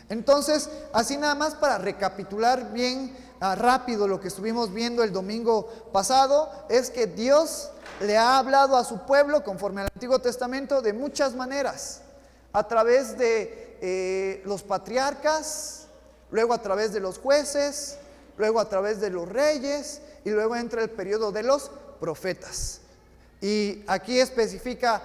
Entonces, así nada más para recapitular bien rápido lo que estuvimos viendo el domingo pasado, es que Dios le ha hablado a su pueblo conforme al Antiguo Testamento de muchas maneras, a través de los patriarcas, luego a través de los jueces, luego a través de los reyes, y luego entra el periodo de los profetas. Y aquí especifica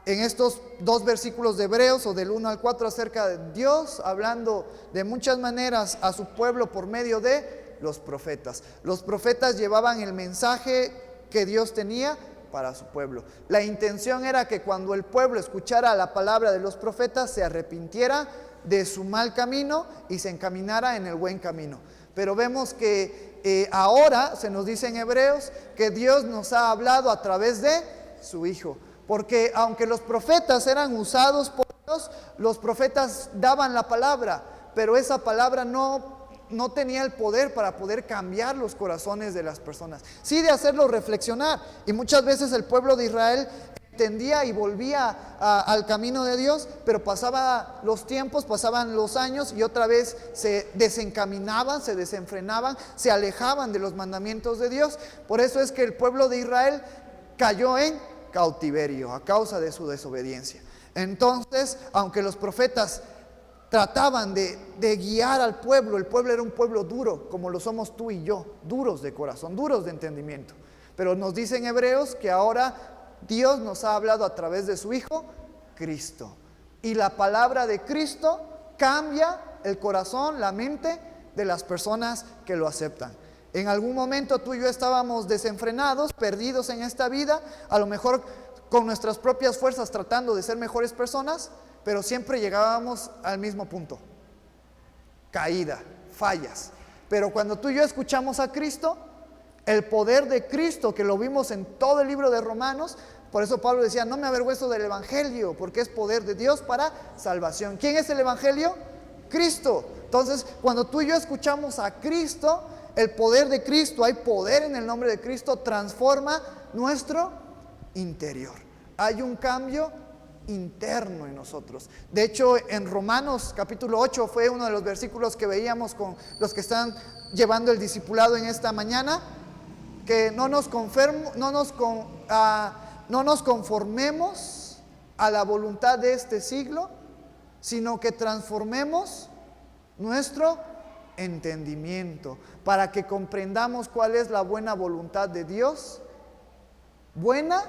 en estos 2 versículos de Hebreos, o del 1 al 4, acerca de Dios hablando de muchas maneras a su pueblo por medio de los profetas. Los profetas llevaban el mensaje que Dios tenía para su pueblo. La intención era que cuando el pueblo escuchara la palabra de los profetas, se arrepintiera de su mal camino y se encaminara en el buen camino. Pero vemos que ahora se nos dice en Hebreos que Dios nos ha hablado a través de su Hijo. Porque aunque los profetas eran usados por Dios, los profetas daban la palabra, pero esa palabra no tenía el poder para poder cambiar los corazones de las personas. Sí, de hacerlos reflexionar. Y muchas veces el pueblo de Israel entendía y volvía al camino de Dios, pero pasaban los tiempos, pasaban los años y otra vez se desencaminaban, se desenfrenaban, se alejaban de los mandamientos de Dios. Por eso es que el pueblo de Israel cayó en cautiverio a causa de su desobediencia. Entonces, aunque los profetas trataban de guiar al pueblo, el pueblo era un pueblo duro, como lo somos tú y yo, duros de corazón, duros de entendimiento. Pero nos dice en Hebreos que ahora Dios nos ha hablado a través de su Hijo, Cristo. Y la palabra de Cristo cambia el corazón, la mente de las personas que lo aceptan. En algún momento tú y yo estábamos desenfrenados, perdidos en esta vida, a lo mejor con nuestras propias fuerzas tratando de ser mejores personas, pero siempre llegábamos al mismo punto: caída, fallas. Pero cuando tú y yo escuchamos a Cristo, el poder de Cristo, que lo vimos en todo el libro de Romanos, por eso Pablo decía: no me avergüenzo del Evangelio, porque es poder de Dios para salvación. ¿Quién es el Evangelio? Cristo. Entonces, cuando tú y yo escuchamos a Cristo, el poder de Cristo, hay poder en el nombre de Cristo, transforma nuestro interior. Hay un cambio interno en nosotros. De hecho, en Romanos capítulo 8 fue uno de los versículos que veíamos con los que están llevando el discipulado en esta mañana, que no nos conformemos a la voluntad de este siglo, sino que transformemos nuestro entendimiento para que comprendamos cuál es la buena voluntad de Dios, buena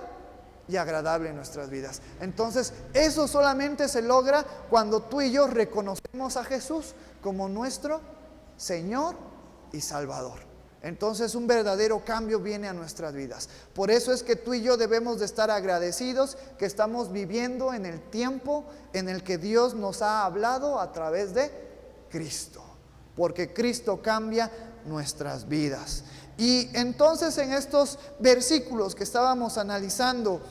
y agradable en nuestras vidas. Entonces, eso solamente se logra cuando tú y yo reconocemos a Jesús como nuestro Señor y Salvador. Entonces, un verdadero cambio viene a nuestras vidas. Por eso es que tú y yo debemos de estar agradecidos que estamos viviendo en el tiempo en el que Dios nos ha hablado a través de Cristo, porque Cristo cambia nuestras vidas. Y entonces, en estos versículos que estábamos analizando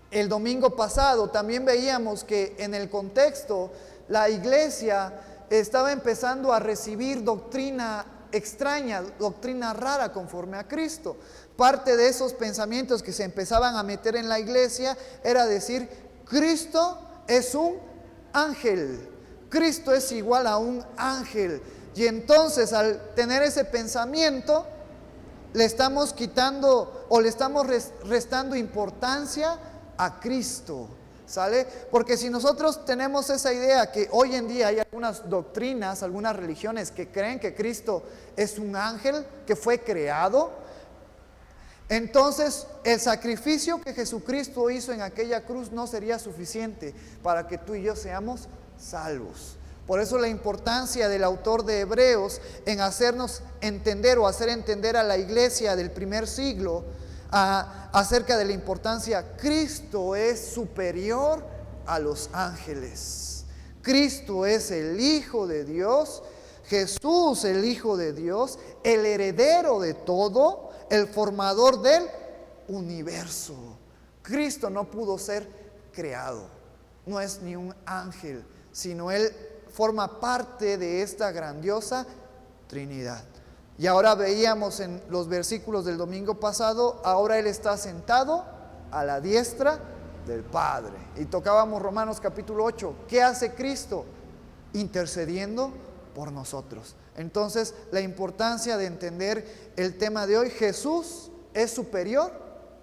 el domingo pasado, también veíamos que en el contexto la iglesia estaba empezando a recibir doctrina extraña, doctrina rara conforme a Cristo. Parte de esos pensamientos que se empezaban a meter en la iglesia era decir: Cristo es un ángel, Cristo es igual a un ángel. Y entonces, al tener ese pensamiento, le estamos quitando o le estamos restando importancia a Cristo, ¿sale? Porque si nosotros tenemos esa idea, que hoy en día hay algunas doctrinas, algunas religiones que creen que Cristo es un ángel que fue creado, entonces el sacrificio que Jesucristo hizo en aquella cruz no sería suficiente para que tú y yo seamos salvos. Por eso la importancia del autor de Hebreos en hacernos entender o hacer entender a la iglesia del primer siglo acerca de la importancia. Cristo es superior a los ángeles. Cristo es el Hijo de Dios, Jesús el Hijo de Dios, el heredero de todo, el formador del universo. Cristo no pudo ser creado, no es ni un ángel, sino Él forma parte de esta grandiosa Trinidad. Y ahora veíamos en los versículos del domingo pasado, ahora Él está sentado a la diestra del Padre. Y tocábamos Romanos capítulo 8. ¿Qué hace Cristo? Intercediendo por nosotros. Entonces, la importancia de entender el tema de hoy: Jesús es superior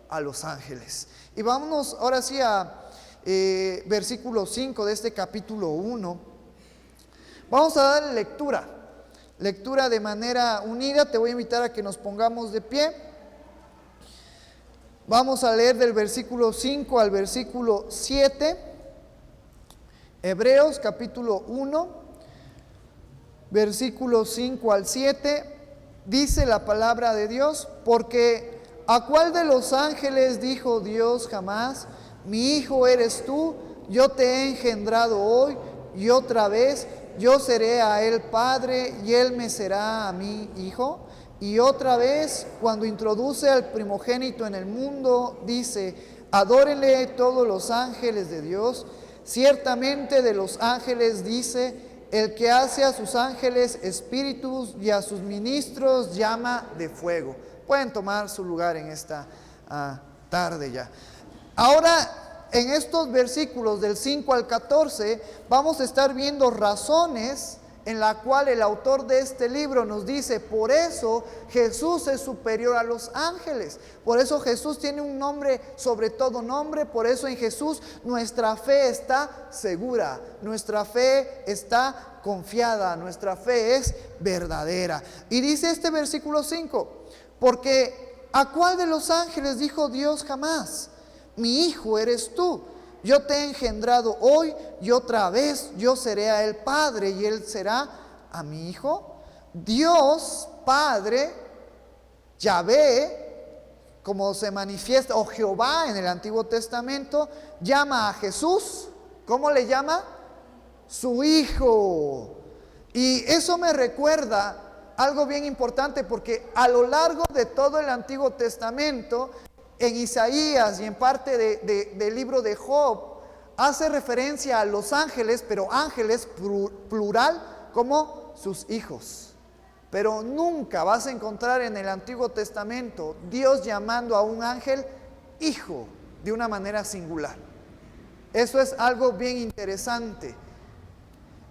a los ángeles. Y vámonos ahora sí a versículo 5 de este capítulo 1. Vamos a dar lectura de manera unida. Te voy a invitar a que nos pongamos de pie. Vamos a leer del versículo 5 al versículo 7. Hebreos capítulo 1, versículos 5 al 7. Dice la palabra de Dios: porque ¿a cuál de los ángeles dijo Dios jamás: mi hijo eres tú, yo te he engendrado hoy, y otra vez yo seré a él padre, y él me será a mí hijo? Y otra vez, cuando introduce al primogénito en el mundo, dice: adórenle todos los ángeles de Dios. Ciertamente de los ángeles dice: el que hace a sus ángeles espíritus y a sus ministros llama de fuego. Pueden tomar su lugar en esta tarde ya. Ahora, en estos versículos del 5 al 14, vamos a estar viendo razones en la cual el autor de este libro nos dice: por eso Jesús es superior a los ángeles, por eso Jesús tiene un nombre sobre todo nombre, por eso en Jesús nuestra fe está segura, nuestra fe está confiada, nuestra fe es verdadera. Y dice este versículo 5: porque ¿a cuál de los ángeles dijo Dios jamás: mi hijo eres tú, yo te he engendrado hoy, y otra vez yo seré a él padre, y él será a mi hijo? Dios Padre, Yahvé, como se manifiesta, o Jehová en el Antiguo Testamento, llama a Jesús, ¿cómo le llama? Su hijo. Y eso me recuerda algo bien importante, porque a lo largo de todo el Antiguo Testamento, en Isaías y en parte del libro de Job, hace referencia a los ángeles, pero ángeles plural, como sus hijos. Pero nunca vas a encontrar en el Antiguo Testamento Dios llamando a un ángel hijo de una manera singular. Eso es algo bien interesante.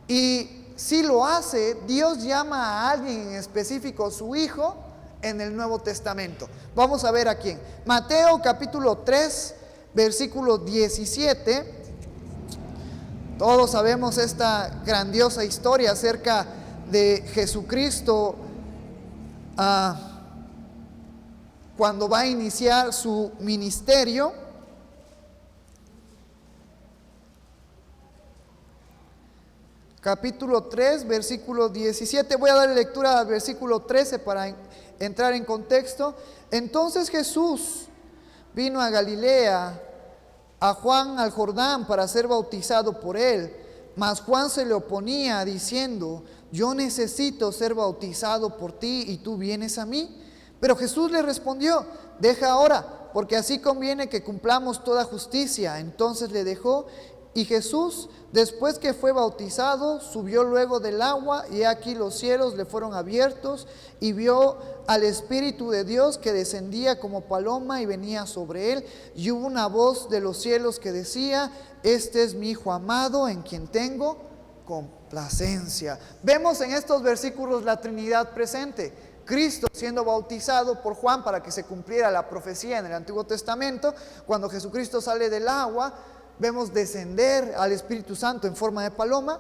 Y si lo hace, Dios llama a alguien en específico su hijo en el Nuevo Testamento. Vamos a ver a quién. Mateo capítulo 3, versículo 17. Todos sabemos esta grandiosa historia acerca de Jesucristo cuando va a iniciar su ministerio. Capítulo 3, versículo 17. Voy a dar lectura al versículo 13 para entrar en contexto. Entonces Jesús vino a Galilea, a Juan al Jordán, para ser bautizado por él. Mas Juan se le oponía, diciendo: yo necesito ser bautizado por ti, y tú vienes a mí. Pero Jesús le respondió: deja ahora, porque así conviene que cumplamos toda justicia. Entonces le dejó. Y Jesús, después que fue bautizado, subió luego del agua, y aquí los cielos le fueron abiertos, y vio al Espíritu de Dios que descendía como paloma y venía sobre él. Y hubo una voz de los cielos que decía: este es mi Hijo amado, en quien tengo complacencia. Vemos en estos versículos la Trinidad presente. Cristo siendo bautizado por Juan para que se cumpliera la profecía en el Antiguo Testamento. Cuando Jesucristo sale del agua, vemos descender al Espíritu Santo en forma de paloma,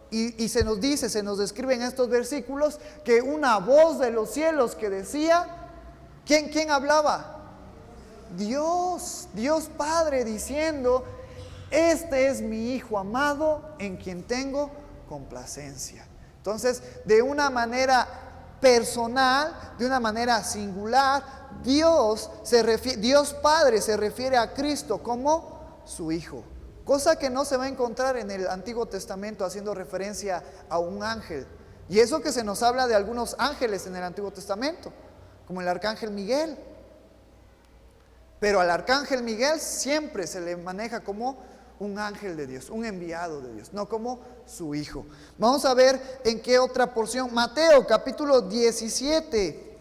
y se nos dice, se nos describe en estos versículos que una voz de los cielos que decía, ¿quién hablaba? Dios Padre, diciendo: este es mi Hijo amado, en quien tengo complacencia. Entonces, de una manera personal, de una manera singular, Dios Padre se refiere a Cristo como su hijo, cosa que no se va a encontrar en el Antiguo Testamento haciendo referencia a un ángel. Y eso que se nos habla de algunos ángeles en el Antiguo Testamento, como el arcángel Miguel. Pero al arcángel Miguel siempre se le maneja como un ángel de Dios, un enviado de Dios, no como su hijo. Vamos a ver en qué otra porción. Mateo capítulo 17.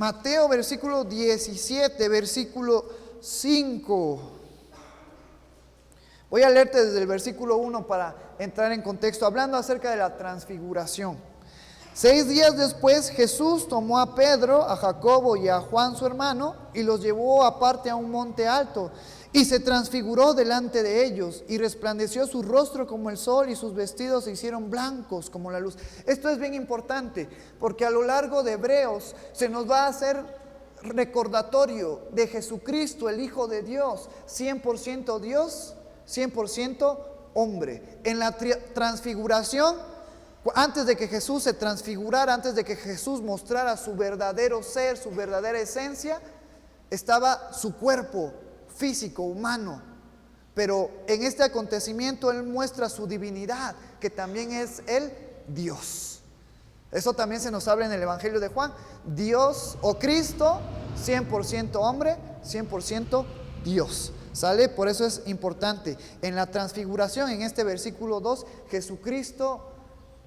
Mateo versículo 17, versículo 5. Voy a leerte desde el versículo 1 para entrar en contexto, hablando acerca de la transfiguración. 6 días después, Jesús tomó a Pedro, a Jacobo y a Juan su hermano, y los llevó aparte a un monte alto, y se transfiguró delante de ellos, y resplandeció su rostro como el sol, y sus vestidos se hicieron blancos como la luz. Esto es bien importante, porque a lo largo de Hebreos se nos va a hacer recordatorio de Jesucristo, el Hijo de Dios, 100% Dios, 100% hombre. En la transfiguración, antes de que Jesús se transfigurara, antes de que Jesús mostrara su verdadero ser, su verdadera esencia, estaba su cuerpo físico, humano. Pero en este acontecimiento Él muestra su divinidad, que también es el Dios. Eso también se nos habla en el Evangelio de Juan. Dios o Cristo, 100% hombre, 100% Dios. ¿Sale? Por eso es importante. En la transfiguración, en este versículo 2, Jesucristo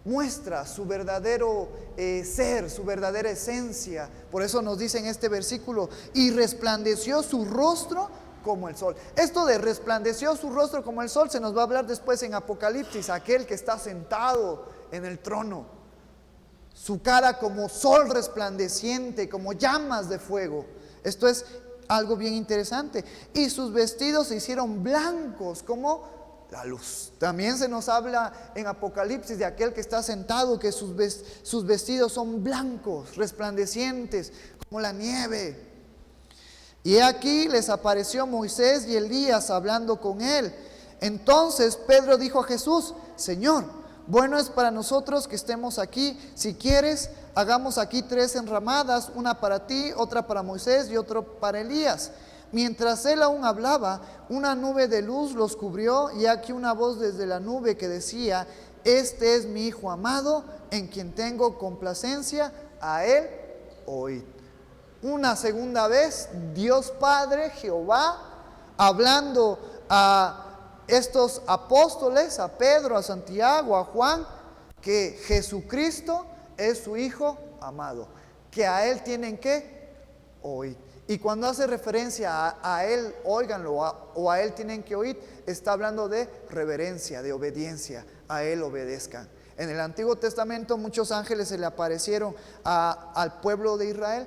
muestra su verdadero ser, su verdadera esencia. Por eso nos dice en este versículo, y resplandeció su rostro como el sol. Esto de resplandeció su rostro como el sol se nos va a hablar después en Apocalipsis, aquel que está sentado en el trono, su cara como sol resplandeciente, como llamas de fuego. Esto es algo bien interesante. Y sus vestidos se hicieron blancos como la luz. También se nos habla en Apocalipsis de aquel que está sentado, que sus vestidos son blancos, resplandecientes como la nieve. Y aquí les apareció Moisés y Elías hablando con él. Entonces Pedro dijo a Jesús: Señor, bueno es para nosotros que estemos aquí. Si quieres, hagamos aquí 3 enramadas, una para ti, otra para Moisés y otra para Elías. Mientras él aún hablaba, una nube de luz los cubrió, y aquí una voz desde la nube que decía: Este es mi Hijo amado, en quien tengo complacencia, a él oíd. Una segunda vez, Dios Padre, Jehová, hablando a estos apóstoles, a Pedro, a Santiago, a Juan, que Jesucristo es su Hijo amado, que a él tienen que oír. Y cuando hace referencia a él, óiganlo, o a él tienen que oír, está hablando de reverencia, de obediencia, a él obedezcan. En el Antiguo Testamento muchos ángeles se le aparecieron al pueblo de Israel.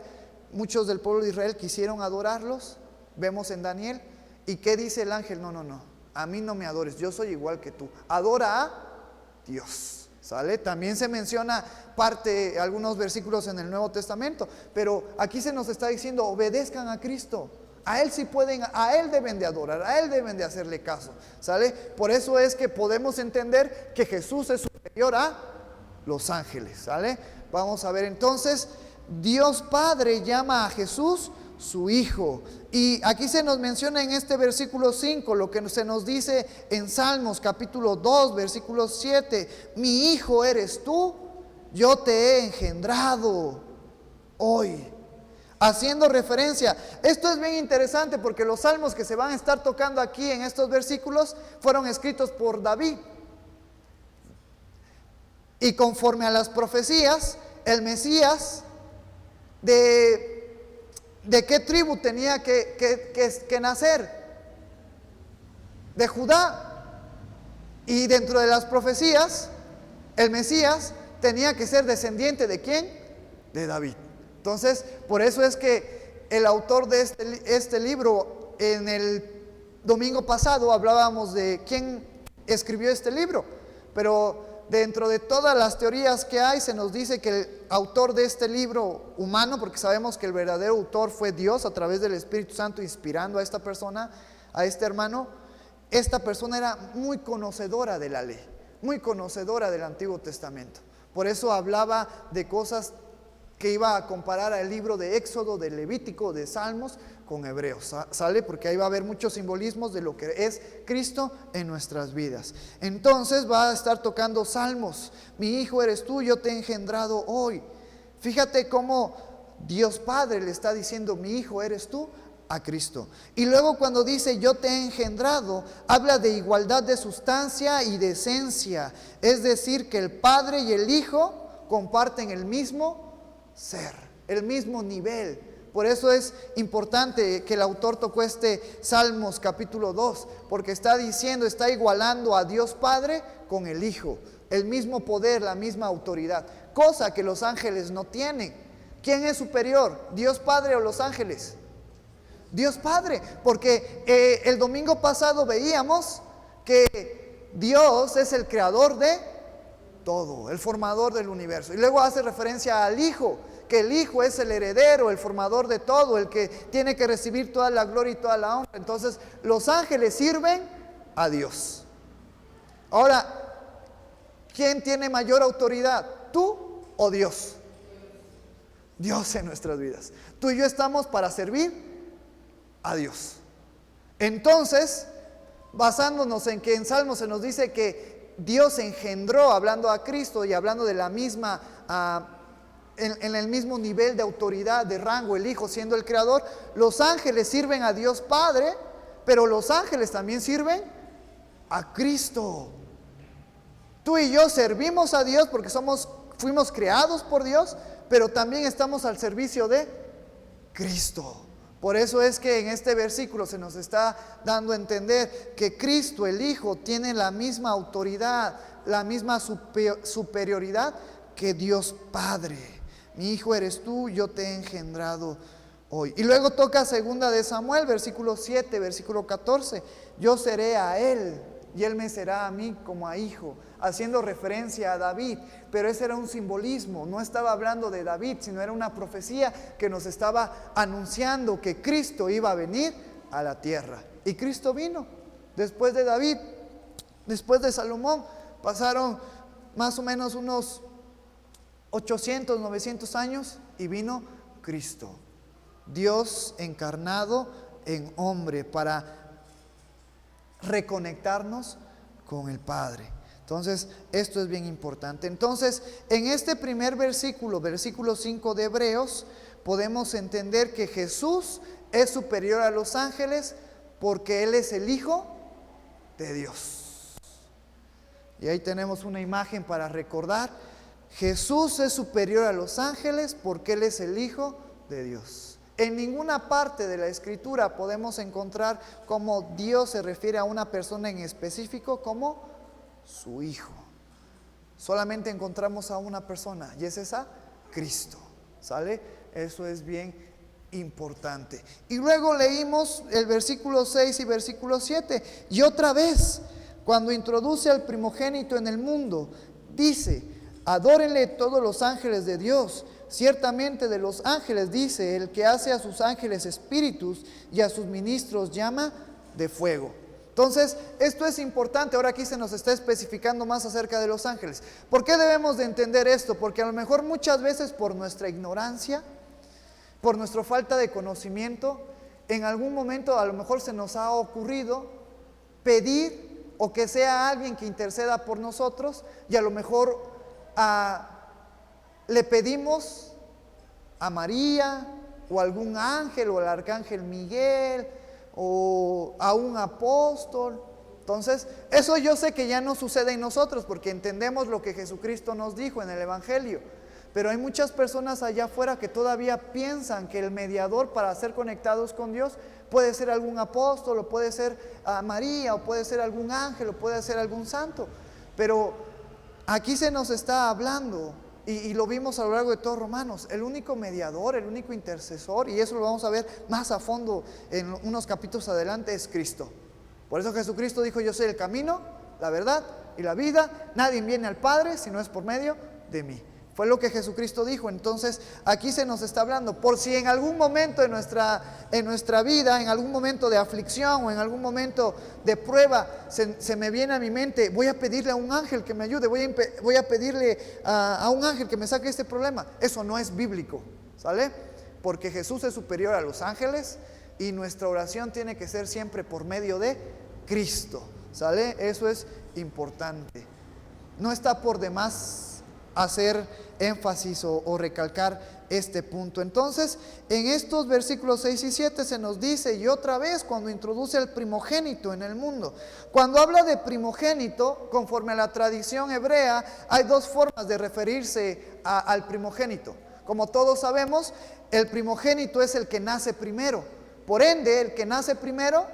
Muchos del pueblo de Israel quisieron adorarlos, vemos en Daniel. ¿Y qué dice el ángel? No, a mí no me adores, yo soy igual que tú, adora a Dios. ¿Sale? También se menciona algunos versículos en el Nuevo Testamento, pero aquí se nos está diciendo: obedezcan a Cristo. A Él sí pueden, a Él deben de adorar, a Él deben de hacerle caso. ¿Sale? Por eso es que podemos entender que Jesús es superior a los ángeles. ¿Sale? Vamos a ver entonces, Dios Padre llama a Jesús su Hijo. Y aquí se nos menciona en este versículo 5 lo que se nos dice en Salmos capítulo 2 versículo 7: Mi Hijo eres tú, yo te he engendrado hoy. Haciendo referencia, esto es bien interesante porque los salmos que se van a estar tocando aquí en estos versículos fueron escritos por David. Y conforme a las profecías, el Mesías ¿de qué tribu tenía que nacer? De Judá. Y dentro de las profecías, el Mesías tenía que ser descendiente ¿de quién? De David. Entonces, por eso es que el autor de este libro, en el domingo pasado hablábamos de quién escribió este libro, pero dentro de todas las teorías que hay, se nos dice que el autor de este libro humano, porque sabemos que el verdadero autor fue Dios a través del Espíritu Santo inspirando a esta persona, a este hermano, esta persona era muy conocedora de la ley, muy conocedora del Antiguo Testamento. Por eso hablaba de cosas que iba a comparar al libro de Éxodo, de Levítico, de Salmos con Hebreos, ¿sale? Porque ahí va a haber muchos simbolismos de lo que es Cristo en nuestras vidas. Entonces va a estar tocando Salmos: Mi Hijo eres tú, yo te he engendrado hoy. Fíjate cómo Dios Padre le está diciendo: Mi Hijo eres tú, a Cristo. Y luego cuando dice yo te he engendrado, habla de igualdad de sustancia y de esencia. Es decir, que el Padre y el Hijo comparten el mismo ser. el mismo nivel. Por eso es importante que el autor tocó este Salmos capítulo 2, porque está diciendo, está igualando a Dios Padre con el Hijo, el mismo poder, la misma autoridad, cosa que los ángeles no tienen. ¿Quién es superior, Dios Padre o los ángeles? Dios Padre, porque el domingo pasado veíamos que Dios es el creador de todo, el formador del universo. Y luego hace referencia al Hijo, que el Hijo es el heredero, el formador de todo, el que tiene que recibir toda la gloria y toda la honra. Entonces, los ángeles sirven a Dios. Ahora, ¿quién tiene mayor autoridad? ¿Tú o Dios? Dios en nuestras vidas. Tú y yo estamos para servir a Dios. Entonces, basándonos en que en Salmos se nos dice que Dios engendró, hablando a Cristo y hablando de la misma, en el mismo nivel de autoridad, de rango, el Hijo siendo el creador, los ángeles sirven a Dios Padre, pero los ángeles también sirven a Cristo. Tú y yo servimos a Dios porque fuimos creados por Dios, pero también estamos al servicio de Cristo. Por eso es que en este versículo se nos está dando a entender que Cristo, el Hijo, tiene la misma autoridad, la misma superioridad que Dios Padre. Mi hijo eres tú, yo te he engendrado hoy. Y luego toca 2 de Samuel, versículo 7, versículo 14. Yo seré a él y él me será a mí como a hijo, haciendo referencia a David. Pero ese era un simbolismo, no estaba hablando de David, sino era una profecía que nos estaba anunciando que Cristo iba a venir a la tierra. Y Cristo vino después de David, después de Salomón. Pasaron más o menos unos 800, 900 años y vino Cristo, Dios encarnado en hombre, para reconectarnos con el Padre. Entonces, esto es bien importante. Entonces, en este primer versículo, versículo 5 de Hebreos, podemos entender que Jesús es superior a los ángeles porque Él es el Hijo de Dios. Y ahí tenemos una imagen para recordar. Jesús es superior a los ángeles porque Él es el Hijo de Dios. En ninguna parte de la Escritura podemos encontrar cómo Dios se refiere a una persona en específico como su Hijo. Solamente encontramos a una persona y es esa, Cristo. ¿Sale? Eso es bien importante. Y luego leímos el versículo 6 y versículo 7. Y otra vez, cuando introduce al primogénito en el mundo, dice: adórenle todos los ángeles de Dios. Ciertamente de los ángeles dice: el que hace a sus ángeles espíritus y a sus ministros llama de fuego. Entonces, esto es importante. Ahora aquí se nos está especificando más acerca de los ángeles. ¿Por qué debemos de entender esto? Porque a lo mejor muchas veces por nuestra ignorancia, por nuestra falta de conocimiento, en algún momento a lo mejor se nos ha ocurrido pedir o que sea alguien que interceda por nosotros, y a lo mejor le pedimos a María o a algún ángel o al arcángel Miguel o a un apóstol. Entonces, eso yo sé que ya no sucede en nosotros porque entendemos lo que Jesucristo nos dijo en el Evangelio. Pero hay muchas personas allá afuera que todavía piensan que el mediador para ser conectados con Dios puede ser algún apóstol, o puede ser María, o puede ser algún ángel, o puede ser algún santo. Pero aquí se nos está hablando, y lo vimos a lo largo de todos Romanos, el único mediador, el único intercesor, y eso lo vamos a ver más a fondo en unos capítulos adelante, es Cristo. Por eso Jesucristo dijo: yo soy el camino, la verdad y la vida, nadie viene al Padre si no es por medio de mí. Fue lo que Jesucristo dijo. Entonces aquí se nos está hablando, por si en algún momento en nuestra vida, en algún momento de aflicción o en algún momento de prueba, se me viene a mi mente: voy a pedirle a un ángel que me ayude, voy a pedirle a un ángel que me saque este problema. Eso no es bíblico, ¿sale? Porque Jesús es superior a los ángeles y nuestra oración tiene que ser siempre por medio de Cristo, ¿sale? Eso es importante. No está por demás hacer énfasis o recalcar este punto. Entonces, en estos versículos 6 y 7 se nos dice, y otra vez cuando introduce el primogénito en el mundo. Cuando habla de primogénito, conforme a la tradición hebrea, hay dos formas de referirse al primogénito. Como todos sabemos, el primogénito es el que nace primero. Por ende, el que nace primero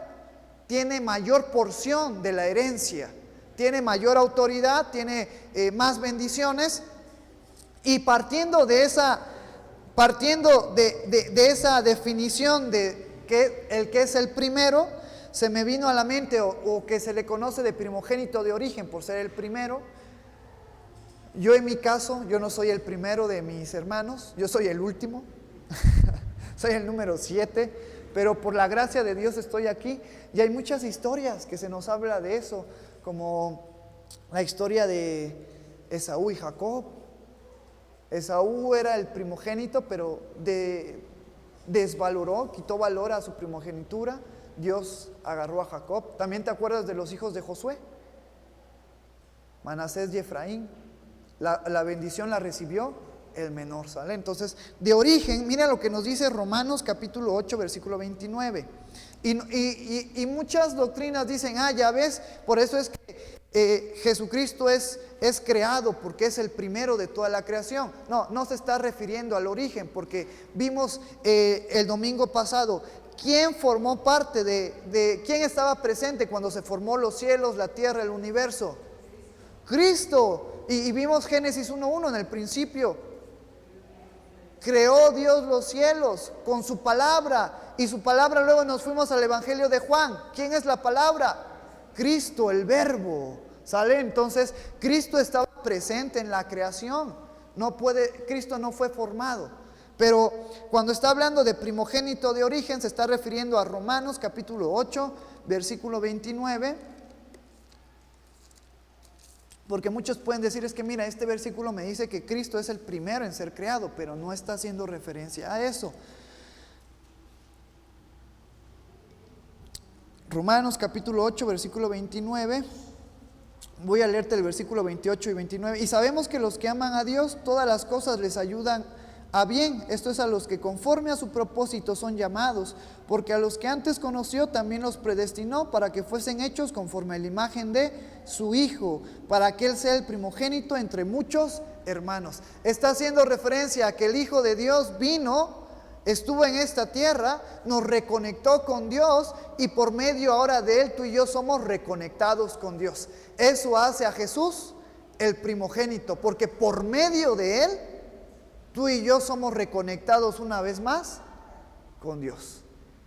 tiene mayor porción de la herencia, tiene mayor autoridad, tiene más bendiciones. Y partiendo de esa definición de que el que es el primero, se me vino a la mente, o que se le conoce de primogénito de origen por ser el primero. Yo en mi caso, yo no soy el primero de mis hermanos, yo soy el último, soy el número 7, pero por la gracia de Dios estoy aquí. Y hay muchas historias que se nos habla de eso, como la historia de Esaú y Jacob. Esaú era el primogénito, pero desvaloró, quitó valor a su primogenitura. Dios agarró a Jacob. También te acuerdas de los hijos de Josué, Manasés y Efraín. La bendición la recibió el menor, ¿sale? Entonces, de origen, mira lo que nos dice Romanos capítulo 8, versículo 29. Y muchas doctrinas dicen, ya ves, por eso es que Jesucristo es creado, porque es el primero de toda la creación. No se está refiriendo al origen, porque vimos el domingo pasado, ¿quién formó parte quién estaba presente cuando se formó los cielos, la tierra, el universo? Cristo. Y vimos Génesis 1:1, en el principio creó Dios los cielos con su palabra, y su palabra, luego nos fuimos al Evangelio de Juan. ¿Quién es la palabra? Cristo, el verbo, ¿sale? Entonces Cristo estaba presente en la creación. Cristo no fue formado. Pero cuando está hablando de primogénito de origen, se está refiriendo a Romanos capítulo 8, versículo 29. Porque muchos pueden decir, es que mira, este versículo me dice que Cristo es el primero en ser creado, pero no está haciendo referencia a eso. Romanos capítulo 8, versículo 29. Voy a leerte el versículo 28 y 29. Y sabemos que los que aman a Dios, todas las cosas les ayudan a bien. Esto es a los que conforme a su propósito son llamados, porque a los que antes conoció también los predestinó para que fuesen hechos conforme a la imagen de su Hijo, para que Él sea el primogénito entre muchos hermanos. Está haciendo referencia a que el Hijo de Dios vino, estuvo en esta tierra, nos reconectó con Dios, y por medio ahora de Él, tú y yo somos reconectados con Dios. Eso hace a Jesús el primogénito, porque por medio de Él, tú y yo somos reconectados una vez más con Dios.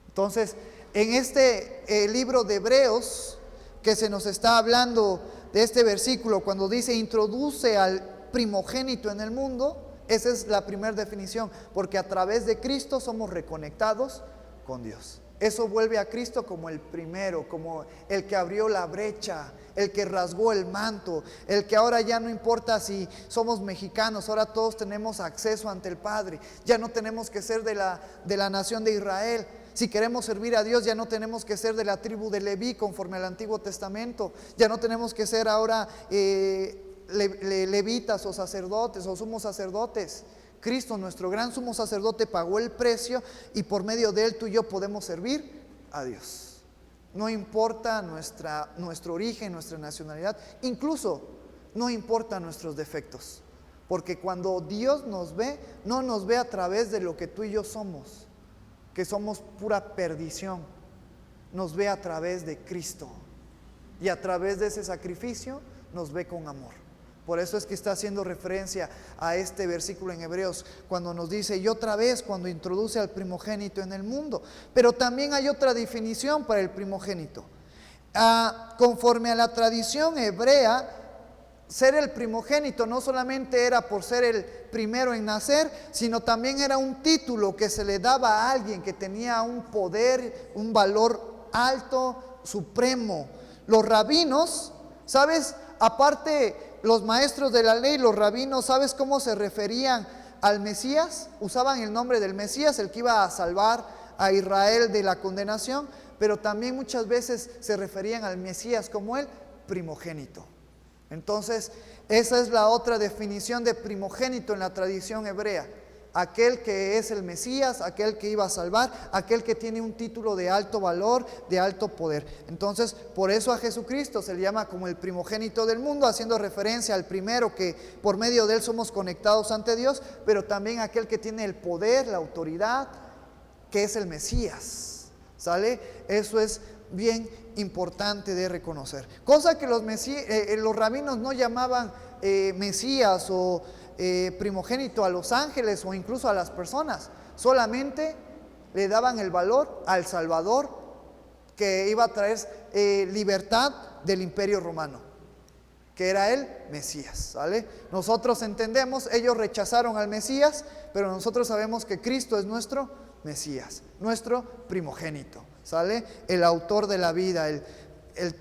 Entonces, en este libro de Hebreos, que se nos está hablando de este versículo, cuando dice introduce al primogénito en el mundo, esa es la primera definición, porque a través de Cristo somos reconectados con Dios. Eso vuelve a Cristo como el primero, como el que abrió la brecha, el que rasgó el manto, el que ahora ya no importa si somos mexicanos, ahora todos tenemos acceso ante el Padre. Ya no tenemos que ser de la nación de Israel. Si queremos servir a Dios, ya no tenemos que ser de la tribu de Leví conforme al Antiguo Testamento. Ya no tenemos que ser ahora levitas o sacerdotes o sumos sacerdotes. Cristo, nuestro gran sumo sacerdote, pagó el precio, y por medio de Él tú y yo podemos servir a Dios. No importa nuestro origen, nuestra nacionalidad, incluso no importa nuestros defectos, porque cuando Dios nos ve, no nos ve a través de lo que tú y yo somos, que somos pura perdición. Nos ve a través de Cristo, y a través de ese sacrificio nos ve con amor. Por eso es que está haciendo referencia a este versículo en Hebreos, cuando nos dice, y otra vez cuando introduce al primogénito en el mundo. Pero también hay otra definición para el primogénito. Conforme a la tradición hebrea, ser el primogénito no solamente era por ser el primero en nacer, sino también era un título que se le daba a alguien que tenía un poder, un valor alto, supremo. Los rabinos, ¿sabes? Aparte, los maestros de la ley, los rabinos, ¿sabes cómo se referían al Mesías? Usaban el nombre del Mesías, el que iba a salvar a Israel de la condenación, pero también muchas veces se referían al Mesías como el primogénito. Entonces, esa es la otra definición de primogénito en la tradición hebrea. aquel que es el Mesías, aquel que iba a salvar, aquel que tiene un título de alto valor, de alto poder. Entonces, por eso a Jesucristo se le llama como el primogénito del mundo, haciendo referencia al primero que por medio de él somos conectados ante Dios, pero también aquel que tiene el poder, la autoridad, que es el Mesías. ¿Sale? Eso es bien importante de reconocer. Cosa que los rabinos no llamaban Mesías o primogénito a los ángeles o incluso a las personas. Solamente le daban el valor al Salvador que iba a traer libertad del Imperio Romano, que era el Mesías. ¿Sale? Nosotros entendemos, ellos rechazaron al Mesías, pero nosotros sabemos que Cristo es nuestro Mesías, nuestro primogénito. ¿Sale? El autor de la vida, el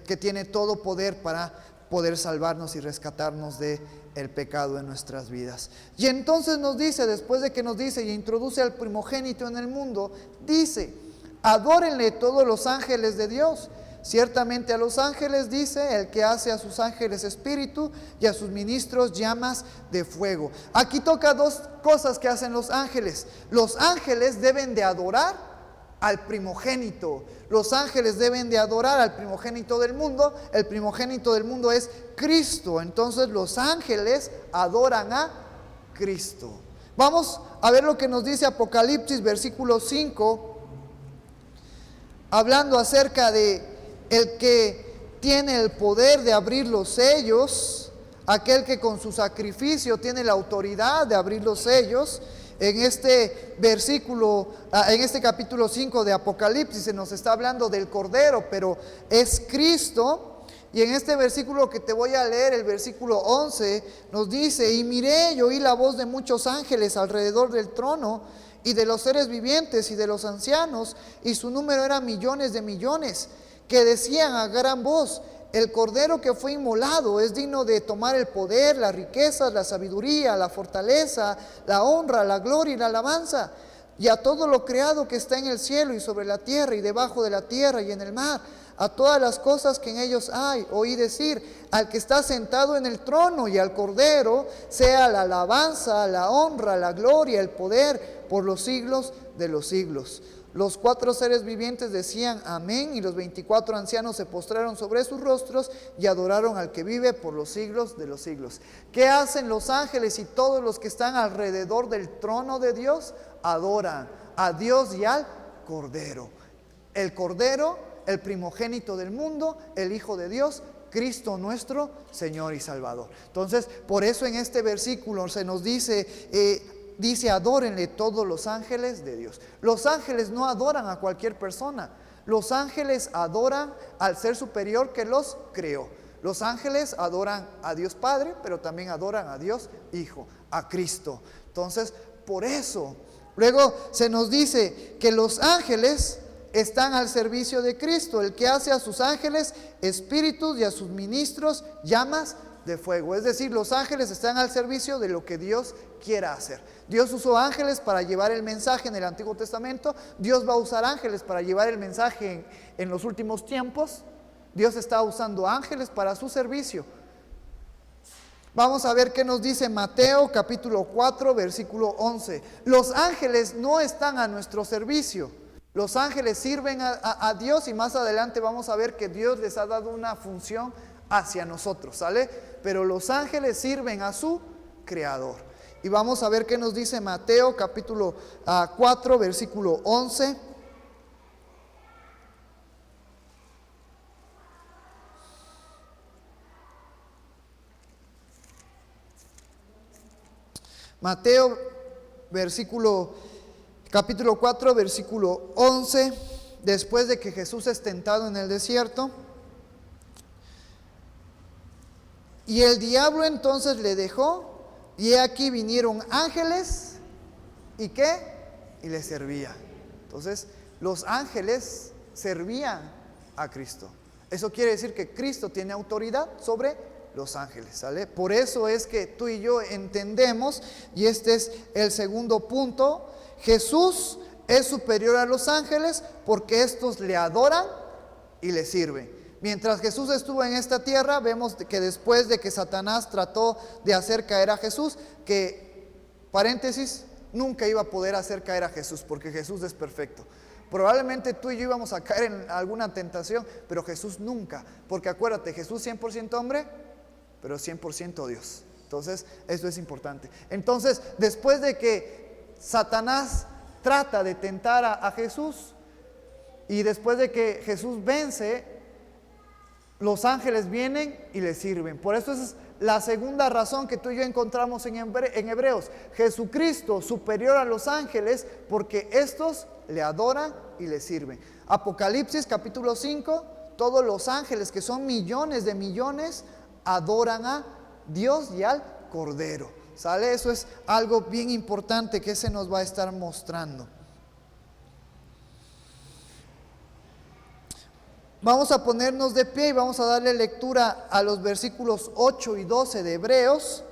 que tiene todo poder para poder salvarnos y rescatarnos de el pecado en nuestras vidas. Y entonces nos dice, después de que nos dice y introduce al primogénito en el mundo, dice: adórenle todos los ángeles de Dios. Ciertamente a los ángeles, dice, el que hace a sus ángeles espíritu y a sus ministros llamas de fuego. Aquí toca dos cosas que hacen los ángeles. Los ángeles deben de adorar al primogénito. Los ángeles deben de adorar al primogénito del mundo. El primogénito del mundo es Cristo. Entonces los ángeles adoran a Cristo. Vamos a ver lo que nos dice Apocalipsis versículo 5, hablando acerca de el que tiene el poder de abrir los sellos, aquel que con su sacrificio tiene la autoridad de abrir los sellos. En este versículo, en este capítulo 5 de Apocalipsis se nos está hablando del Cordero, pero es Cristo. Y en este versículo que te voy a leer, el versículo 11, nos dice: y miré y oí la voz de muchos ángeles alrededor del trono, y de los seres vivientes y de los ancianos, y su número era millones de millones, que decían a gran voz: el Cordero que fue inmolado es digno de tomar el poder, las riquezas, la sabiduría, la fortaleza, la honra, la gloria y la alabanza. Y a todo lo creado que está en el cielo y sobre la tierra y debajo de la tierra y en el mar, a todas las cosas que en ellos hay, oí decir: al que está sentado en el trono y al Cordero, sea la alabanza, la honra, la gloria, el poder, por los siglos de los siglos. Los 4 seres vivientes decían amén, y los 24 ancianos se postraron sobre sus rostros y adoraron al que vive por los siglos de los siglos. ¿Qué hacen los ángeles y todos los que están alrededor del trono de Dios? Adoran a Dios y al Cordero. El Cordero, el primogénito del mundo, el Hijo de Dios, Cristo nuestro Señor y Salvador. Entonces, por eso en este versículo se nos dice, adórenle todos los ángeles de Dios. Los ángeles no adoran a cualquier persona. Los ángeles adoran al ser superior que los creó. Los ángeles adoran a Dios Padre, pero también adoran a Dios Hijo, a Cristo. Entonces, por eso, luego se nos dice que los ángeles están al servicio de Cristo, el que hace a sus ángeles espíritus y a sus ministros llamas de fuego. Es decir, los ángeles están al servicio de lo que Dios quiera hacer. Dios usó ángeles para llevar el mensaje en el Antiguo Testamento. Dios va a usar ángeles para llevar el mensaje en los últimos tiempos. Dios está usando ángeles para su servicio. Vamos a ver qué nos dice Mateo capítulo 4 versículo 11. Los ángeles no están a nuestro servicio. Los ángeles sirven a Dios, y más adelante vamos a ver que Dios les ha dado una función hacia nosotros, ¿sale? Pero los ángeles sirven a su Creador. Y vamos a ver qué nos dice Mateo capítulo 4 versículo 11. Mateo capítulo 4 versículo 11. Después de que Jesús es tentado en el desierto, y el diablo entonces le dejó, y he aquí vinieron ángeles, ¿y qué? Y le servían. Entonces, los ángeles servían a Cristo. Eso quiere decir que Cristo tiene autoridad sobre los ángeles, ¿sale? Por eso es que tú y yo entendemos, y este es el segundo punto: Jesús es superior a los ángeles porque estos le adoran y le sirven. Mientras Jesús estuvo en esta tierra, vemos que después de que Satanás trató de hacer caer a Jesús, que, paréntesis, nunca iba a poder hacer caer a Jesús, porque Jesús es perfecto. Probablemente tú y yo íbamos a caer en alguna tentación, pero Jesús nunca, porque acuérdate, Jesús 100% hombre, pero 100% Dios. Entonces, eso es importante. Entonces, después de que Satanás trata de tentar a Jesús, y después de que Jesús vence, los ángeles vienen y le sirven. Por eso es la segunda razón que tú y yo encontramos en Hebreos. Jesucristo superior a los ángeles, porque estos le adoran y le sirven. Apocalipsis capítulo 5, todos los ángeles, que son millones de millones, adoran a Dios y al Cordero. ¿Sale? Eso es algo bien importante que se nos va a estar mostrando. Vamos a ponernos de pie y vamos a darle lectura a los versículos 8 y 12 de Hebreos,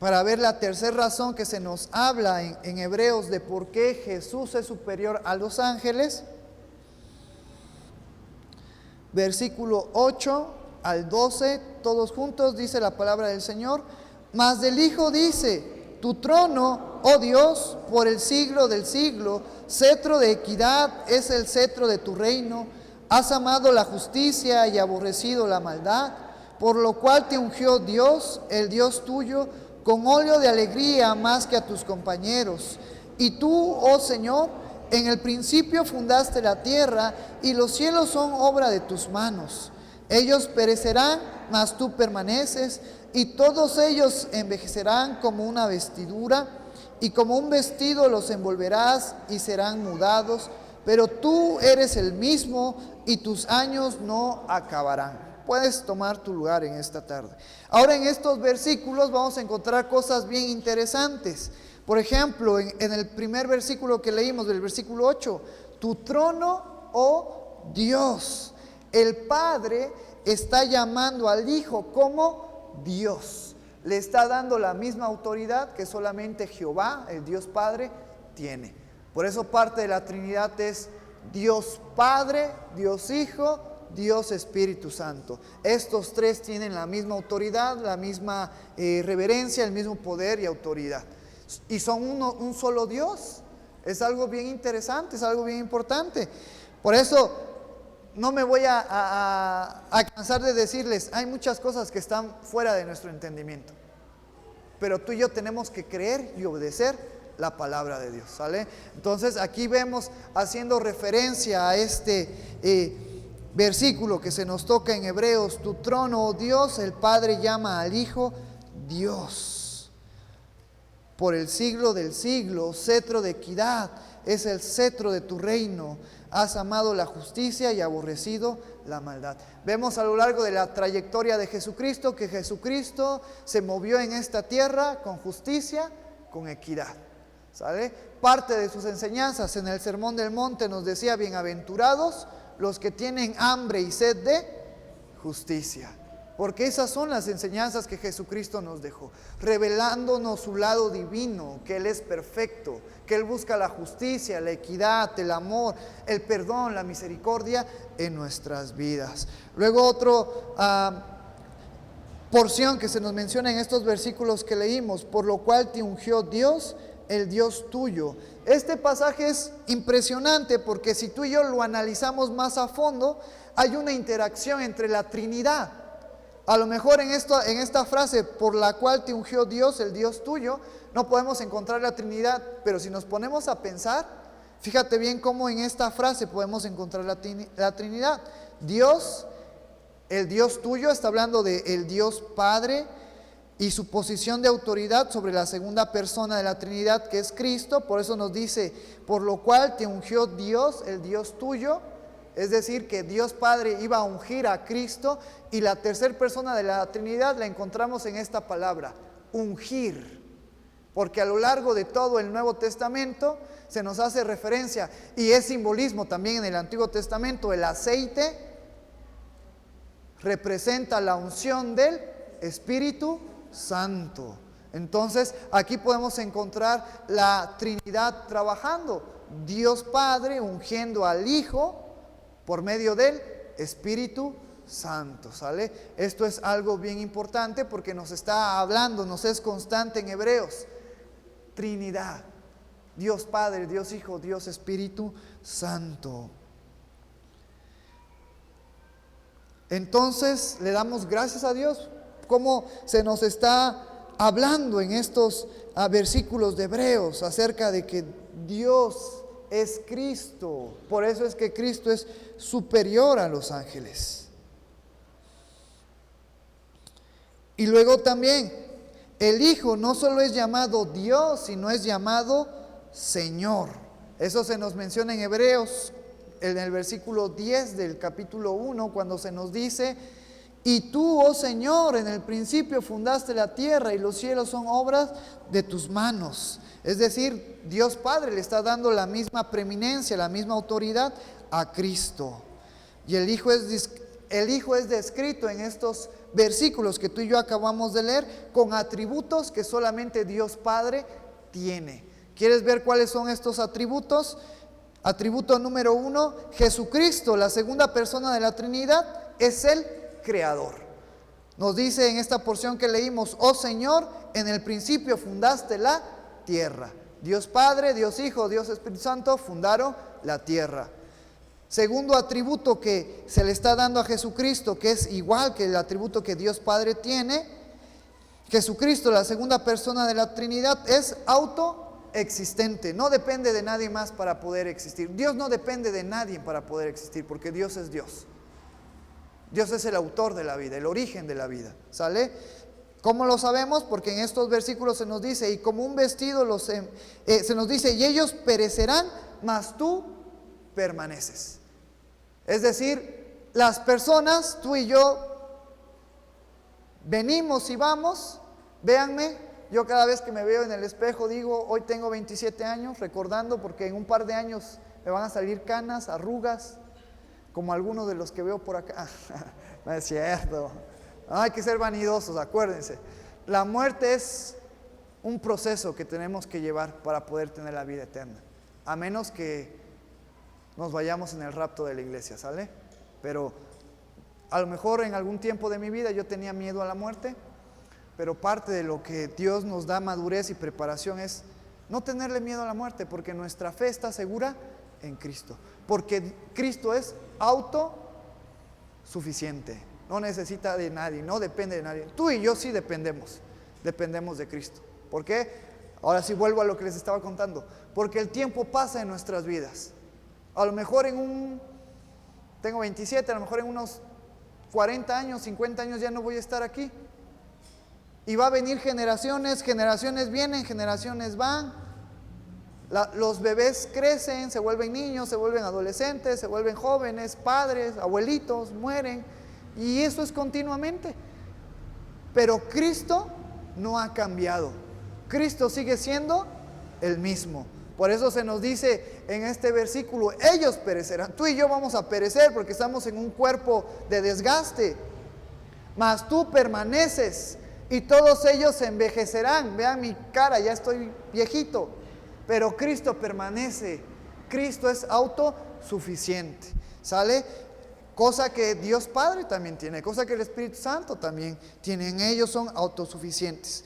para ver la tercera razón que se nos habla en Hebreos de por qué Jesús es superior a los ángeles. Versículo 8 al 12, todos juntos, dice la palabra del Señor. Mas del Hijo dice: tu trono, oh Dios, por el siglo del siglo, cetro de equidad es el cetro de tu reino. Has amado la justicia y aborrecido la maldad, por lo cual te ungió Dios, el Dios tuyo, con óleo de alegría más que a tus compañeros. Y tú, oh Señor, en el principio fundaste la tierra, y los cielos son obra de tus manos. Ellos perecerán, mas tú permaneces, y todos ellos envejecerán como una vestidura, y como un vestido los envolverás y serán mudados, pero tú eres el mismo y tus años no acabarán. Puedes tomar tu lugar en esta tarde. Ahora, en estos versículos vamos a encontrar cosas bien interesantes. Por ejemplo, en el primer versículo que leímos, del versículo 8, tu trono, oh Dios. El Padre está llamando al Hijo como Dios. Le está dando la misma autoridad que solamente Jehová, el Dios Padre, tiene. Por eso parte de la Trinidad es Dios Padre, Dios Hijo, Dios Espíritu Santo. Estos tres tienen la misma autoridad, la misma reverencia, el mismo poder y autoridad. Y son un solo Dios. Es algo bien interesante, es algo bien importante. Por eso no me voy a cansar de decirles, hay muchas cosas que están fuera de nuestro entendimiento, pero tú y yo tenemos que creer y obedecer la palabra de Dios, ¿sale? Entonces aquí vemos, haciendo referencia a este versículo que se nos toca en Hebreos: tu trono, oh Dios. El Padre llama al Hijo Dios. Por el siglo del siglo, cetro de equidad es el cetro de tu reino. Has amado la justicia y aborrecido la maldad. Vemos a lo largo de la trayectoria de Jesucristo que Jesucristo se movió en esta tierra con justicia, con equidad. ¿Sale? Parte de sus enseñanzas en el Sermón del Monte nos decía: bienaventurados los que tienen hambre y sed de justicia. Porque esas son las enseñanzas que Jesucristo nos dejó, revelándonos su lado divino, que Él es perfecto, que Él busca la justicia, la equidad, el amor, el perdón, la misericordia en nuestras vidas. Luego otra porción que se nos menciona en estos versículos que leímos: por lo cual te ungió Dios, el Dios tuyo. Este pasaje es impresionante porque si tú y yo lo analizamos más a fondo, hay una interacción entre la Trinidad. A lo mejor en esta frase, por la cual te ungió Dios, el Dios tuyo, no podemos encontrar la Trinidad, pero si nos ponemos a pensar, fíjate bien cómo en esta frase podemos encontrar la Trinidad. Dios, el Dios tuyo, está hablando de el Dios Padre y su posición de autoridad sobre la segunda persona de la Trinidad, que es Cristo. Por eso nos dice: por lo cual te ungió Dios, el Dios tuyo. Es decir, que Dios Padre iba a ungir a Cristo, y la tercera persona de la Trinidad la encontramos en esta palabra, ungir. Porque a lo largo de todo el Nuevo Testamento se nos hace referencia, y es simbolismo también en el Antiguo Testamento. El aceite representa la unción del Espíritu Santo. Entonces aquí podemos encontrar la Trinidad trabajando: Dios Padre ungiendo al Hijo por medio del Espíritu Santo, ¿sale? Esto es algo bien importante porque nos está hablando, nos es constante en Hebreos. Trinidad, Dios Padre, Dios Hijo, Dios Espíritu Santo. Entonces le damos gracias a Dios, como se nos está hablando en estos versículos de Hebreos acerca de que Dios es Cristo. Por eso es que Cristo es superior a los ángeles. Y luego también el Hijo no solo es llamado Dios, sino es llamado Señor. Eso se nos menciona en Hebreos, en el versículo 10 del capítulo 1, cuando se nos dice: y tú, oh Señor, en el principio fundaste la tierra y los cielos son obras de tus manos. Es decir, Dios Padre le está dando la misma preeminencia, la misma autoridad a Cristo. Y el Hijo es descrito en estos versículos que tú y yo acabamos de leer con atributos que solamente Dios Padre tiene. ¿Quieres ver cuáles son estos atributos? Atributo número 1, Jesucristo, la segunda persona de la Trinidad, es el Creador. Nos dice en esta porción que leímos: oh Señor, en el principio fundaste la tierra. Dios Padre, Dios Hijo, Dios Espíritu Santo fundaron la tierra. Segundo atributo que se le está dando a Jesucristo, que es igual que el atributo que Dios Padre tiene: Jesucristo, la segunda persona de la Trinidad, es autoexistente. No depende de nadie más para poder existir. Dios no depende de nadie para poder existir, porque Dios es Dios. Dios es el autor de la vida, el origen de la vida, ¿sale? ¿Cómo lo sabemos? Porque en estos versículos se nos dice: y como un vestido se nos dice, y ellos perecerán, mas tú permaneces. Es decir, las personas, tú y yo, venimos y vamos. Véanme, yo cada vez que me veo en el espejo digo: hoy tengo 27 años, recordando, porque en un par de años me van a salir canas, arrugas, como algunos de los que veo por acá. No es cierto. No hay que ser vanidosos, acuérdense. La muerte es un proceso que tenemos que llevar para poder tener la vida eterna. A menos que nos vayamos en el rapto de la iglesia, ¿sale? Pero a lo mejor en algún tiempo de mi vida yo tenía miedo a la muerte, pero parte de lo que Dios nos da madurez y preparación es no tenerle miedo a la muerte, porque nuestra fe está segura en Cristo. Porque Cristo es autosuficiente, no necesita de nadie, no depende de nadie. Tú y yo sí dependemos de Cristo. ¿Por qué? Ahora sí vuelvo a lo que les estaba contando. Porque el tiempo pasa en nuestras vidas. A lo mejor tengo 27, a lo mejor en unos 40 años, 50 años ya no voy a estar aquí. Y va a venir generaciones vienen, generaciones van. Los bebés crecen, se vuelven niños, se vuelven adolescentes, se vuelven jóvenes, padres, abuelitos, mueren. Y eso es continuamente. Pero Cristo no ha cambiado. Cristo sigue siendo el mismo. Por eso se nos dice en este versículo: ellos perecerán. Tú y yo vamos a perecer porque estamos en un cuerpo de desgaste. Mas tú permaneces y todos ellos se envejecerán. Vean mi cara, ya estoy viejito. Pero Cristo permanece. Cristo es autosuficiente. ¿Sale? Cosa que Dios Padre también tiene, cosa que el Espíritu Santo también tiene. En ellos son autosuficientes.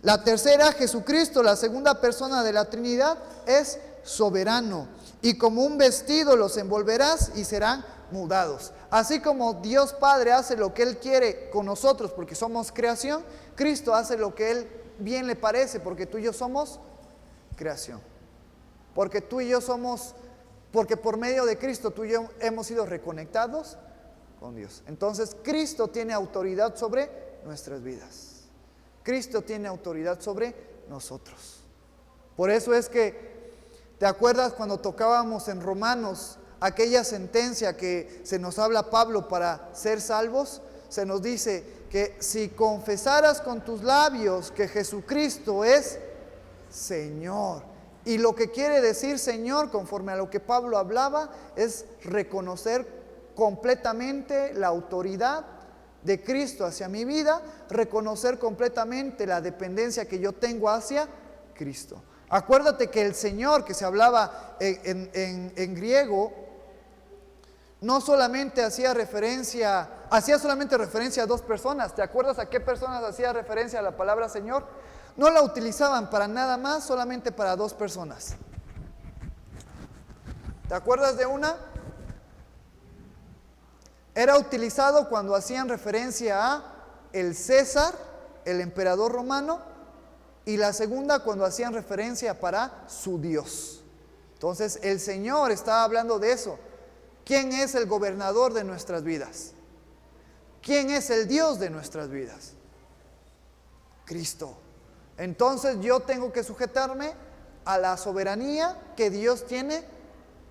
La tercera, Jesucristo, la segunda persona de la Trinidad, es soberano. Y como un vestido los envolverás y serán mudados. Así como Dios Padre hace lo que Él quiere con nosotros porque somos creación, Cristo hace lo que Él bien le parece porque tú y yo somos creación. Porque tú y yo porque por medio de Cristo tú y yo hemos sido reconectados con Dios. Entonces Cristo tiene autoridad sobre nuestras vidas. Cristo tiene autoridad sobre nosotros. Por eso es que, ¿te acuerdas cuando tocábamos en Romanos aquella sentencia que se nos habla Pablo para ser salvos? Se nos dice que si confesaras con tus labios que Jesucristo es Señor. Y lo que quiere decir Señor, conforme a lo que Pablo hablaba, es reconocer completamente la autoridad de Cristo hacia mi vida, reconocer completamente la dependencia que yo tengo hacia Cristo. Acuérdate que el Señor que se hablaba en griego no solamente hacía solamente referencia a dos personas. ¿Te acuerdas a qué personas hacía referencia a la palabra Señor? No la utilizaban para nada más, solamente para dos personas. ¿Te acuerdas de una? Era utilizado cuando hacían referencia a el César, el emperador romano, y la segunda cuando hacían referencia para su Dios. Entonces el Señor estaba hablando de eso. ¿Quién es el gobernador de nuestras vidas? ¿Quién es el Dios de nuestras vidas? Cristo. Entonces yo tengo que sujetarme a la soberanía que Dios tiene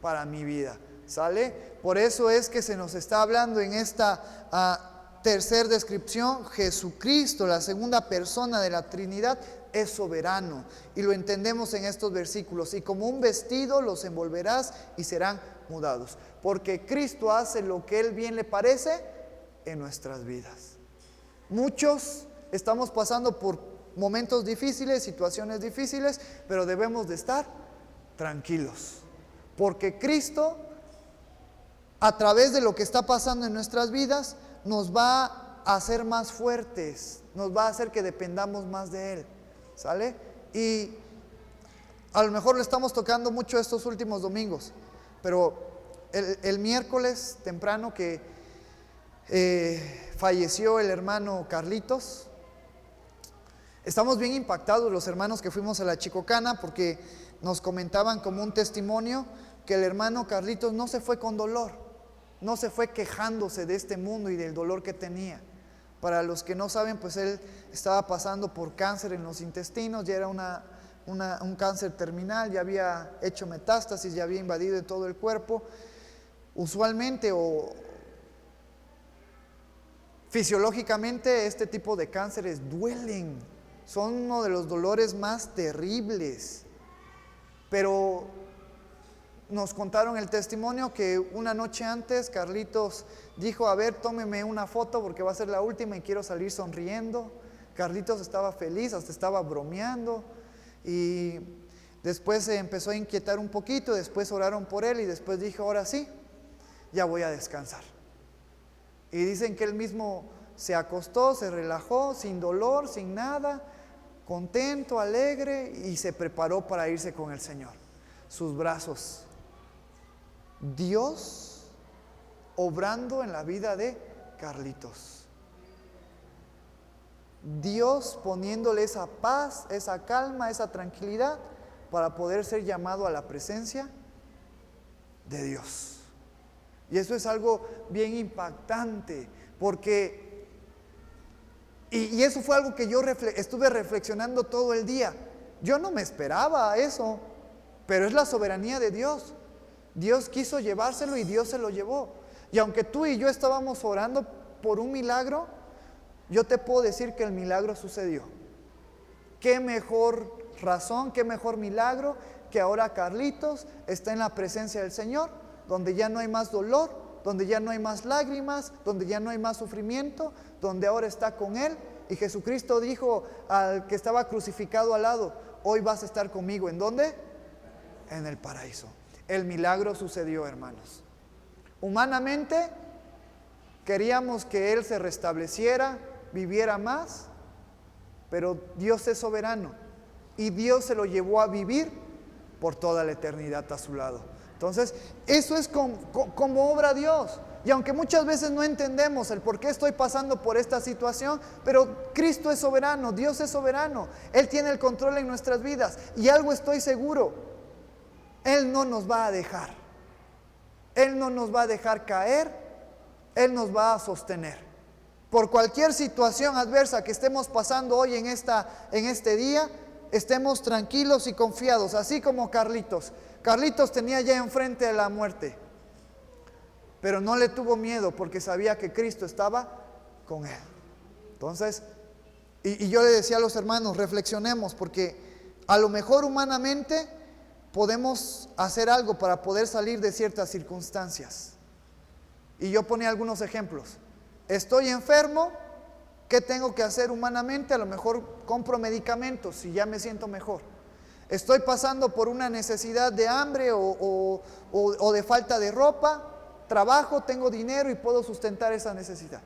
para mi vida. ¿Sale? Por eso es que se nos está hablando en esta tercera descripción, Jesucristo, la segunda persona de la Trinidad, es soberano. Y lo entendemos en estos versículos. Y como un vestido los envolverás y serán mudados. Porque Cristo hace lo que Él bien le parece en nuestras vidas. Muchos estamos pasando por momentos difíciles, situaciones difíciles, pero debemos de estar tranquilos. Porque Cristo, a través de lo que está pasando en nuestras vidas, nos va a hacer más fuertes, nos va a hacer que dependamos más de Él. ¿Sale? Y a lo mejor lo estamos tocando mucho estos últimos domingos, pero el miércoles temprano que falleció el hermano Carlitos, estamos bien impactados los hermanos que fuimos a la Chicocana, porque nos comentaban como un testimonio que el hermano Carlitos no se fue con dolor, no se fue quejándose de este mundo y del dolor que tenía. Para los que no saben, pues él estaba pasando por cáncer en los intestinos, ya era un cáncer terminal, ya había hecho metástasis, ya había invadido todo el cuerpo. Usualmente o fisiológicamente este tipo de cánceres duelen, son uno de los dolores más terribles. Pero nos contaron el testimonio que una noche antes Carlitos dijo: a ver, tómeme una foto porque va a ser la última y quiero salir sonriendo. Carlitos estaba feliz, hasta estaba bromeando, y después se empezó a inquietar un poquito, después oraron por él y después dijo: ahora sí, ya voy a descansar. Y dicen que él mismo se acostó, se relajó, sin dolor, sin nada, contento, alegre, y se preparó para irse con el Señor. Sus brazos. Dios obrando en la vida de Carlitos. Dios poniéndole esa paz, esa calma, esa tranquilidad para poder ser llamado a la presencia de Dios. Y eso es algo bien impactante, porque y eso fue algo que yo estuve reflexionando todo el día. Yo no me esperaba eso, pero es la soberanía de Dios. Dios quiso llevárselo y Dios se lo llevó. Y aunque tú y yo estábamos orando por un milagro, yo te puedo decir que el milagro sucedió. Qué mejor razón, qué mejor milagro que ahora Carlitos está en la presencia del Señor, donde ya no hay más dolor, donde ya no hay más lágrimas, donde ya no hay más sufrimiento, donde ahora está con Él. Y Jesucristo dijo al que estaba crucificado al lado: hoy vas a estar conmigo. ¿En dónde? En el paraíso. El milagro sucedió, hermanos. Humanamente queríamos que Él se restableciera, viviera más, pero Dios es soberano y Dios se lo llevó a vivir por toda la eternidad a su lado. Entonces, eso es como obra Dios. Y aunque muchas veces no entendemos el por qué estoy pasando por esta situación, pero Cristo es soberano, Dios es soberano. Él tiene el control en nuestras vidas. Y algo estoy seguro: Él no nos va a dejar. Él no nos va a dejar caer. Él nos va a sostener. Por cualquier situación adversa que estemos pasando hoy en este día, estemos tranquilos y confiados, así como Carlitos. Carlitos tenía ya enfrente a la muerte, pero no le tuvo miedo porque sabía que Cristo estaba con él. Entonces, y yo le decía a los hermanos: reflexionemos, porque a lo mejor humanamente podemos hacer algo para poder salir de ciertas circunstancias. Y yo ponía algunos ejemplos. Estoy enfermo, ¿qué tengo que hacer humanamente? A lo mejor compro medicamentos y ya me siento mejor. Estoy pasando por una necesidad de hambre o de falta de ropa. trabajo, tengo dinero y puedo sustentar esa necesidad.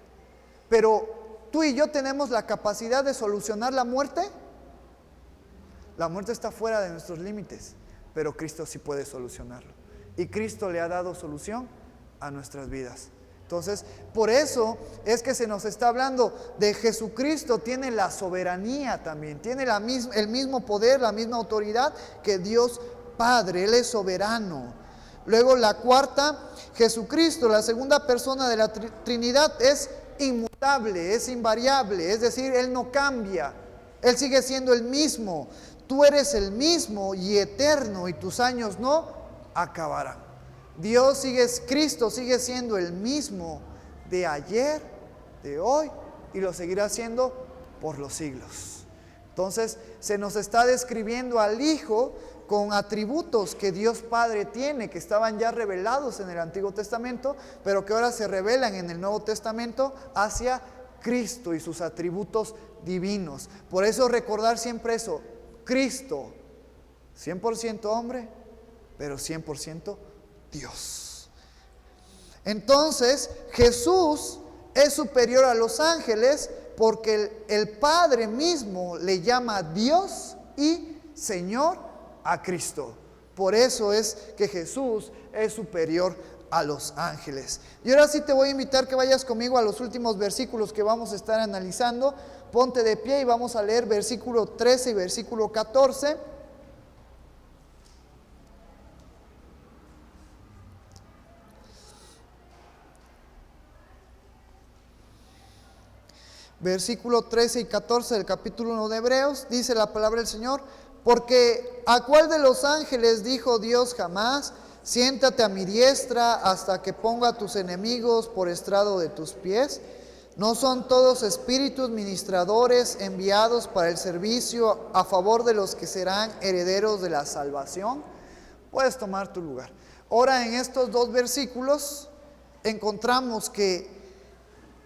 Pero tú y yo tenemos la capacidad de solucionar la muerte. La muerte está fuera de nuestros límites, pero Cristo sí puede solucionarlo. Y Cristo le ha dado solución a nuestras vidas. Entonces, por eso es que se nos está hablando de Jesucristo. Tiene la soberanía también, tiene el mismo poder, la misma autoridad que Dios Padre. Él es soberano. Luego la cuarta, Jesucristo, la segunda persona de la Trinidad, es inmutable, es invariable, es decir, Él no cambia, Él sigue siendo el mismo. Tú eres el mismo y eterno, y tus años no acabarán. Cristo sigue siendo el mismo de ayer, de hoy, y lo seguirá siendo por los siglos. Entonces se nos está describiendo al Hijo con atributos que Dios Padre tiene, que estaban ya revelados en el Antiguo Testamento, pero que ahora se revelan en el Nuevo Testamento hacia Cristo y sus atributos divinos. Por eso recordar siempre eso: Cristo, 100% hombre, pero 100% Dios. Entonces Jesús es superior a los ángeles porque el Padre mismo le llama Dios y Señor a Cristo. Por eso es que Jesús es superior a los ángeles. Y ahora sí te voy a invitar que vayas conmigo a los últimos versículos que vamos a estar analizando. Ponte de pie y vamos a leer versículo 13 y versículo 14. Versículo 13 y 14 del capítulo 1 de Hebreos, dice la palabra del Señor: porque ¿a cuál de los ángeles dijo Dios jamás: siéntate a mi diestra hasta que ponga a tus enemigos por estrado de tus pies? ¿No son todos espíritus ministradores enviados para el servicio a favor de los que serán herederos de la salvación? Puedes tomar tu lugar. Ahora, en estos dos versículos encontramos que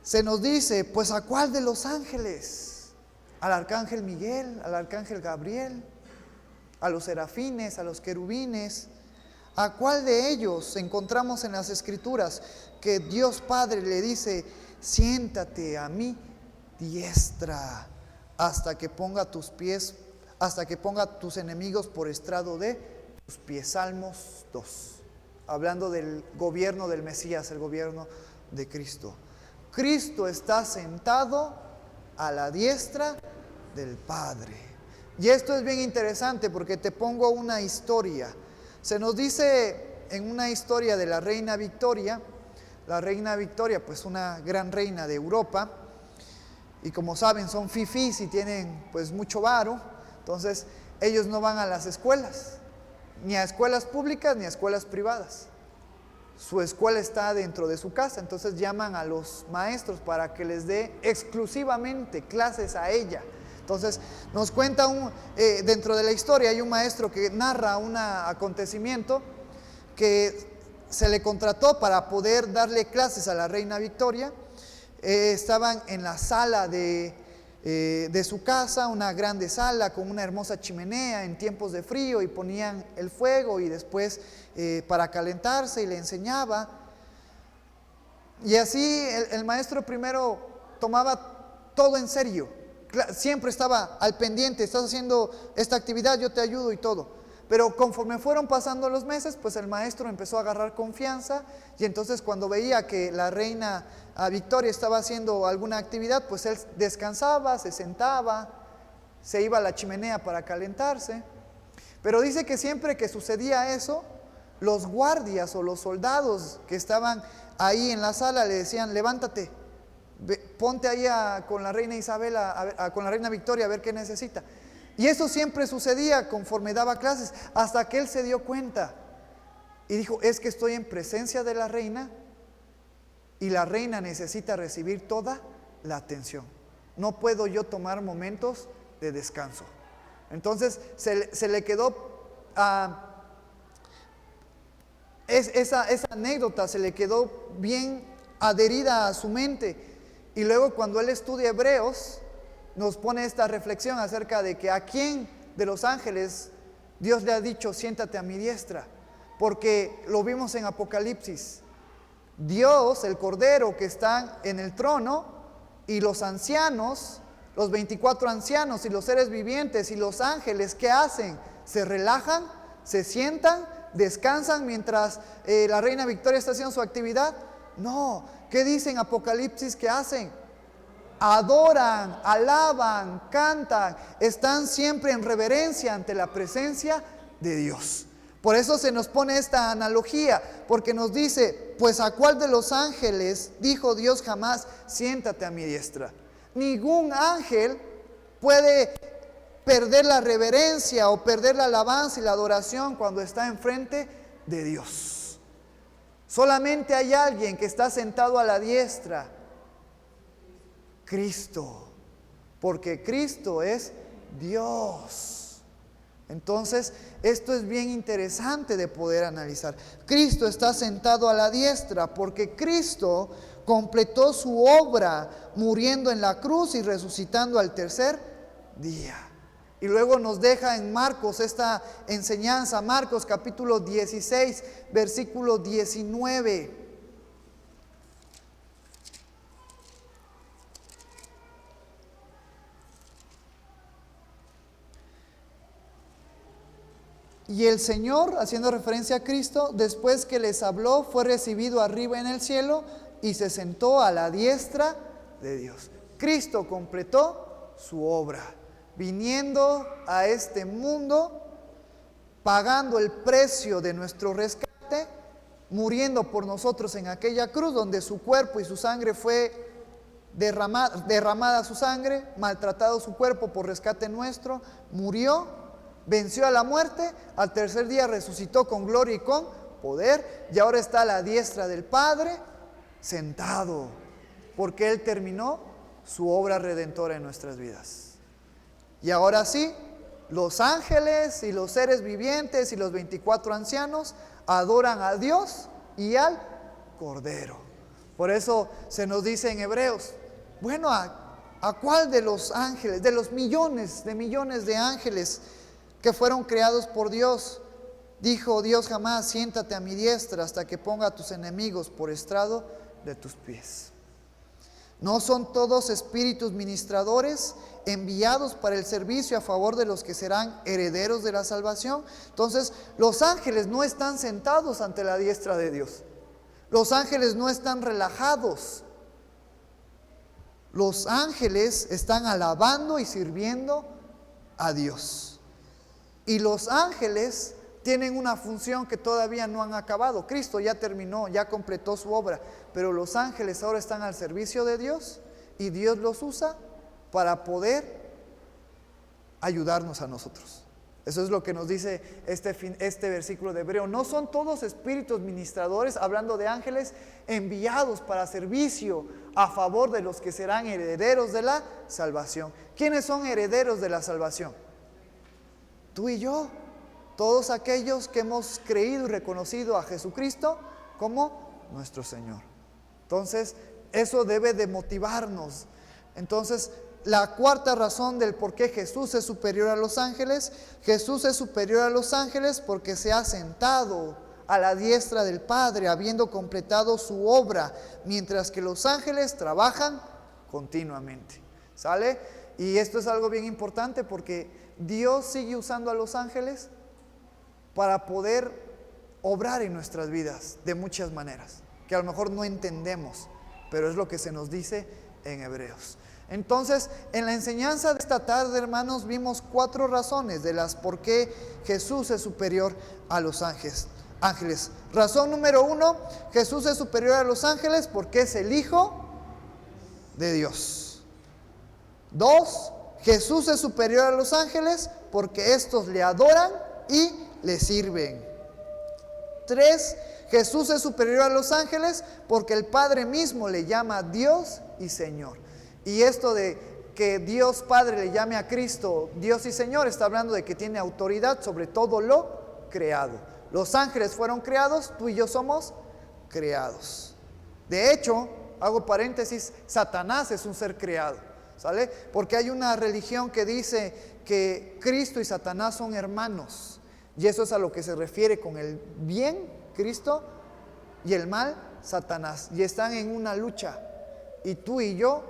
se nos dice, pues ¿a cuál de los ángeles? Al arcángel Miguel, al arcángel Gabriel, a los serafines, a los querubines. ¿A cuál de ellos encontramos en las Escrituras que Dios Padre le dice: siéntate a mi diestra hasta que ponga tus pies, hasta que ponga tus enemigos por estrado de tus pies? Salmos 2, hablando del gobierno del Mesías, el gobierno de Cristo. Cristo está sentado a la diestra del Padre. Y esto es bien interesante porque te pongo una historia. Se nos dice en una historia de la reina Victoria, pues una gran reina de Europa, y como saben son fifís y tienen pues mucho varo. Entonces ellos no van a las escuelas, ni a escuelas públicas ni a escuelas privadas. Su escuela está dentro de su casa, entonces llaman a los maestros para que les dé exclusivamente clases a ella. Entonces nos cuenta dentro de la historia hay un maestro que narra un acontecimiento que se le contrató para poder darle clases a la reina Victoria. Estaban en la sala de su casa, una grande sala con una hermosa chimenea en tiempos de frío, y ponían el fuego y después para calentarse, y le enseñaba. Y así el maestro primero tomaba todo en serio, siempre estaba al pendiente: estás haciendo esta actividad, yo te ayudo y todo. Pero conforme fueron pasando los meses, pues el maestro empezó a agarrar confianza, y entonces cuando veía que la reina Victoria estaba haciendo alguna actividad, pues él descansaba, se sentaba, se iba a la chimenea para calentarse. Pero dice que siempre que sucedía eso, los guardias o los soldados que estaban ahí en la sala le decían: levántate, ponte ahí con la reina Isabela, con la reina Victoria, a ver qué necesita. Y eso siempre sucedía conforme daba clases, hasta que él se dio cuenta y dijo: es que estoy en presencia de la reina, y la reina necesita recibir toda la atención. No puedo yo tomar momentos de descanso. Entonces se le quedó esa anécdota, se le quedó bien adherida a su mente. Y luego cuando él estudia Hebreos, nos pone esta reflexión acerca de que a quién de los ángeles Dios le ha dicho: siéntate a mi diestra. Porque lo vimos en Apocalipsis, Dios, el Cordero que está en el trono, y los ancianos, los 24 ancianos y los seres vivientes y los ángeles, ¿qué hacen? Se relajan, se sientan, descansan mientras la reina Victoria está haciendo su actividad. No, ¿qué dice en Apocalipsis que hacen? Adoran, alaban, cantan, están siempre en reverencia ante la presencia de Dios. Por eso se nos pone esta analogía, porque nos dice, pues a cuál de los ángeles dijo Dios jamás, siéntate a mi diestra. Ningún ángel puede perder la reverencia o perder la alabanza y la adoración cuando está enfrente de Dios. Solamente hay alguien que está sentado a la diestra, Cristo, porque Cristo es Dios. Entonces, esto es bien interesante de poder analizar. Cristo está sentado a la diestra porque Cristo completó su obra muriendo en la cruz y resucitando al tercer día. Y luego nos deja en Marcos esta enseñanza, Marcos capítulo 16, versículo 19. Y el Señor, haciendo referencia a Cristo, después que les habló, fue recibido arriba en el cielo y se sentó a la diestra de Dios. Cristo completó su obra, viniendo a este mundo, pagando el precio de nuestro rescate, muriendo por nosotros en aquella cruz donde su cuerpo y su sangre fue derramada su sangre, maltratado su cuerpo por rescate nuestro, murió, venció a la muerte, al tercer día resucitó con gloria y con poder, y ahora está a la diestra del Padre, sentado, porque Él terminó su obra redentora en nuestras vidas. Y ahora sí, los ángeles y los seres vivientes y los 24 ancianos adoran a Dios y al Cordero. Por eso se nos dice en Hebreos, bueno, ¿a cuál de los ángeles, de los millones de ángeles que fueron creados por Dios, dijo Dios jamás, siéntate a mi diestra hasta que ponga a tus enemigos por estrado de tus pies? ¿No son todos espíritus ministradores enviados para el servicio a favor de los que serán herederos de la salvación? Entonces, los ángeles no están sentados ante la diestra de Dios. Los ángeles no están relajados. Los ángeles están alabando y sirviendo a Dios. Y los ángeles tienen una función que todavía no han acabado. Cristo ya terminó, ya completó su obra, pero los ángeles ahora están al servicio de Dios y Dios los usa para poder ayudarnos a nosotros. Eso es lo que nos dice este versículo de Hebreo. ¿No son todos espíritus ministradores, hablando de ángeles, enviados para servicio a favor de los que serán herederos de la salvación? ¿Quiénes son herederos de la salvación? Tú y yo, todos aquellos que hemos creído y reconocido a Jesucristo como nuestro Señor. Entonces, eso debe de motivarnos. Entonces, la cuarta razón del por qué Jesús es superior a los ángeles, Jesús es superior a los ángeles porque se ha sentado a la diestra del Padre, habiendo completado su obra, mientras que los ángeles trabajan continuamente. ¿Sale? Y esto es algo bien importante porque Dios sigue usando a los ángeles para poder obrar en nuestras vidas de muchas maneras, que a lo mejor no entendemos, pero es lo que se nos dice en Hebreos. Entonces, en la enseñanza de esta tarde, hermanos, vimos 4 razones de las por qué Jesús es superior a los ángeles. Razón número 1, Jesús es superior a los ángeles porque es el Hijo de Dios. 2, Jesús es superior a los ángeles porque estos le adoran y le sirven. 3, Jesús es superior a los ángeles porque el Padre mismo le llama Dios y Señor. Y esto de que Dios Padre le llame a Cristo Dios y Señor está hablando de que tiene autoridad sobre todo lo creado. Los ángeles fueron creados, tú y yo somos creados. De hecho, hago paréntesis, Satanás es un ser creado, ¿sale? Porque hay una religión que dice que Cristo y Satanás son hermanos. Y eso es a lo que se refiere con el bien, Cristo, y el mal, Satanás. Y están en una lucha. Y tú y yo,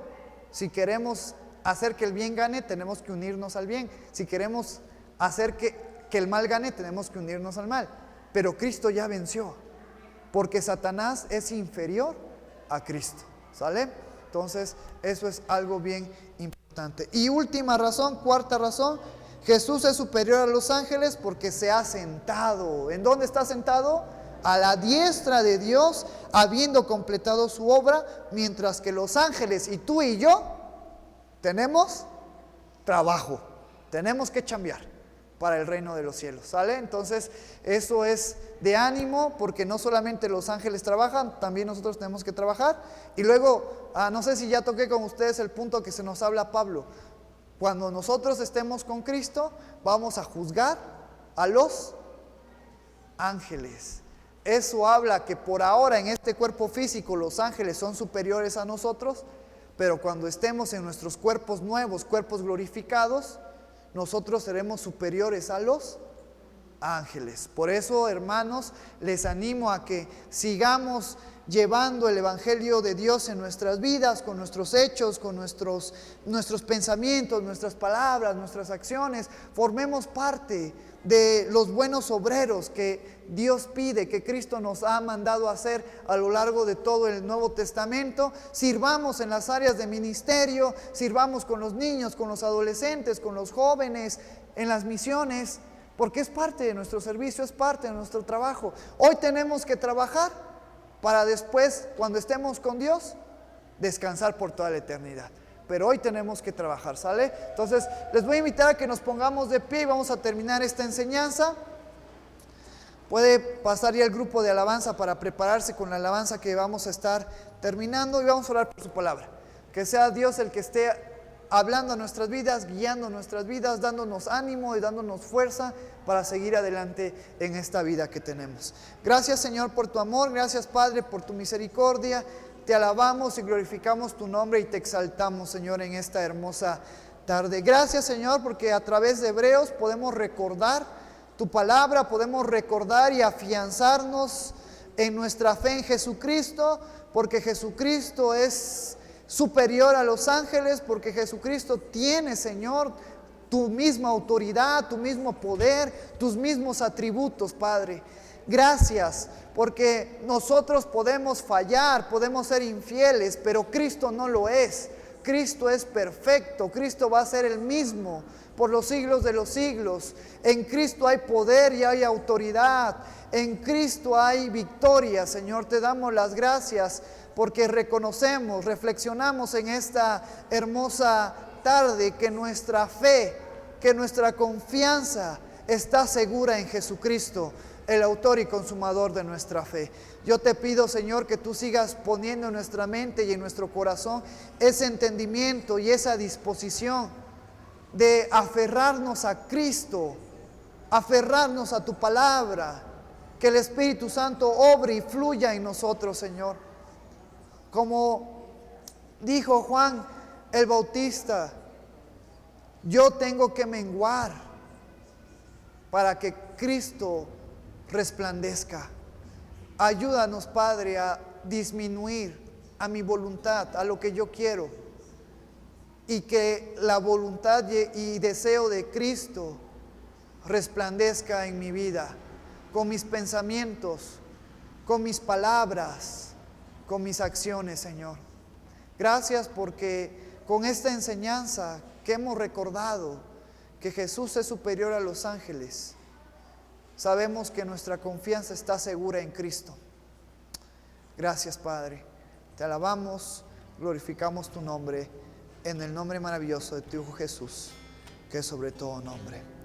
si queremos hacer que el bien gane, tenemos que unirnos al bien. Si queremos hacer que el mal gane, tenemos que unirnos al mal. Pero Cristo ya venció, porque Satanás es inferior a Cristo. ¿Sale? Entonces, eso es algo bien importante. Y última razón, cuarta razón, Jesús es superior a los ángeles porque se ha sentado. ¿En dónde está sentado? A la diestra de Dios, habiendo completado su obra, mientras que los ángeles y tú y yo tenemos trabajo, tenemos que chambear para el reino de los cielos, ¿sale? Entonces, eso es de ánimo, porque no solamente los ángeles trabajan, también nosotros tenemos que trabajar. Y luego, no sé si ya toqué con ustedes el punto que se nos habla Pablo. Cuando nosotros estemos con Cristo, vamos a juzgar a los ángeles. Eso habla que por ahora en este cuerpo físico los ángeles son superiores a nosotros, pero cuando estemos en nuestros cuerpos nuevos, cuerpos glorificados, nosotros seremos superiores a los ángeles. Por eso, hermanos, les animo a que sigamos llevando el evangelio de Dios en nuestras vidas, con nuestros hechos, con nuestros pensamientos, nuestras palabras, nuestras acciones. Formemos parte de los buenos obreros que Dios pide, que Cristo nos ha mandado a hacer a lo largo de todo el Nuevo Testamento. Sirvamos en las áreas de ministerio, sirvamos con los niños, con los adolescentes, con los jóvenes, en las misiones, porque es parte de nuestro servicio, es parte de nuestro trabajo. Hoy tenemos que trabajar para después, cuando estemos con Dios, descansar por toda la eternidad. Pero hoy tenemos que trabajar, ¿sale? Entonces, les voy a invitar a que nos pongamos de pie y vamos a terminar esta enseñanza. Puede pasar ya el grupo de alabanza para prepararse con la alabanza que vamos a estar terminando, y vamos a orar por su palabra. Que sea Dios el que esté hablando a nuestras vidas, guiando nuestras vidas, dándonos ánimo y dándonos fuerza para seguir adelante en esta vida que tenemos. Gracias, Señor, por tu amor. Gracias, Padre, por tu misericordia. Te alabamos y glorificamos tu nombre y te exaltamos, Señor, en esta hermosa tarde. Gracias, Señor, porque a través de Hebreos podemos recordar tu palabra, podemos recordar y afianzarnos en nuestra fe en Jesucristo, porque Jesucristo es superior a los ángeles, porque Jesucristo tiene, Señor, tu misma autoridad, tu mismo poder, tus mismos atributos, Padre. Gracias, porque nosotros podemos fallar, podemos ser infieles, pero Cristo no lo es. Cristo es perfecto, Cristo va a ser el mismo por los siglos de los siglos. En Cristo hay poder y hay autoridad. En Cristo hay victoria, Señor. Te damos las gracias porque reconocemos, reflexionamos en esta hermosa tarde que nuestra fe, que nuestra confianza está segura en Jesucristo, el autor y consumador de nuestra fe. Yo te pido, Señor, que tú sigas poniendo en nuestra mente y en nuestro corazón ese entendimiento y esa disposición de aferrarnos a Cristo, aferrarnos a tu palabra, que el Espíritu Santo obre y fluya en nosotros, Señor. Como dijo Juan el Bautista, yo tengo que menguar para que Cristo resplandezca. Ayúdanos, Padre, a disminuir a mi voluntad, a lo que yo quiero, y que la voluntad y deseo de Cristo resplandezca en mi vida, con mis pensamientos, con mis palabras, con mis acciones, Señor. Gracias porque con esta enseñanza que hemos recordado que Jesús es superior a los ángeles, sabemos que nuestra confianza está segura en Cristo. Gracias, Padre. Te alabamos, glorificamos tu nombre, en el nombre maravilloso de tu Hijo Jesús, que es sobre todo nombre.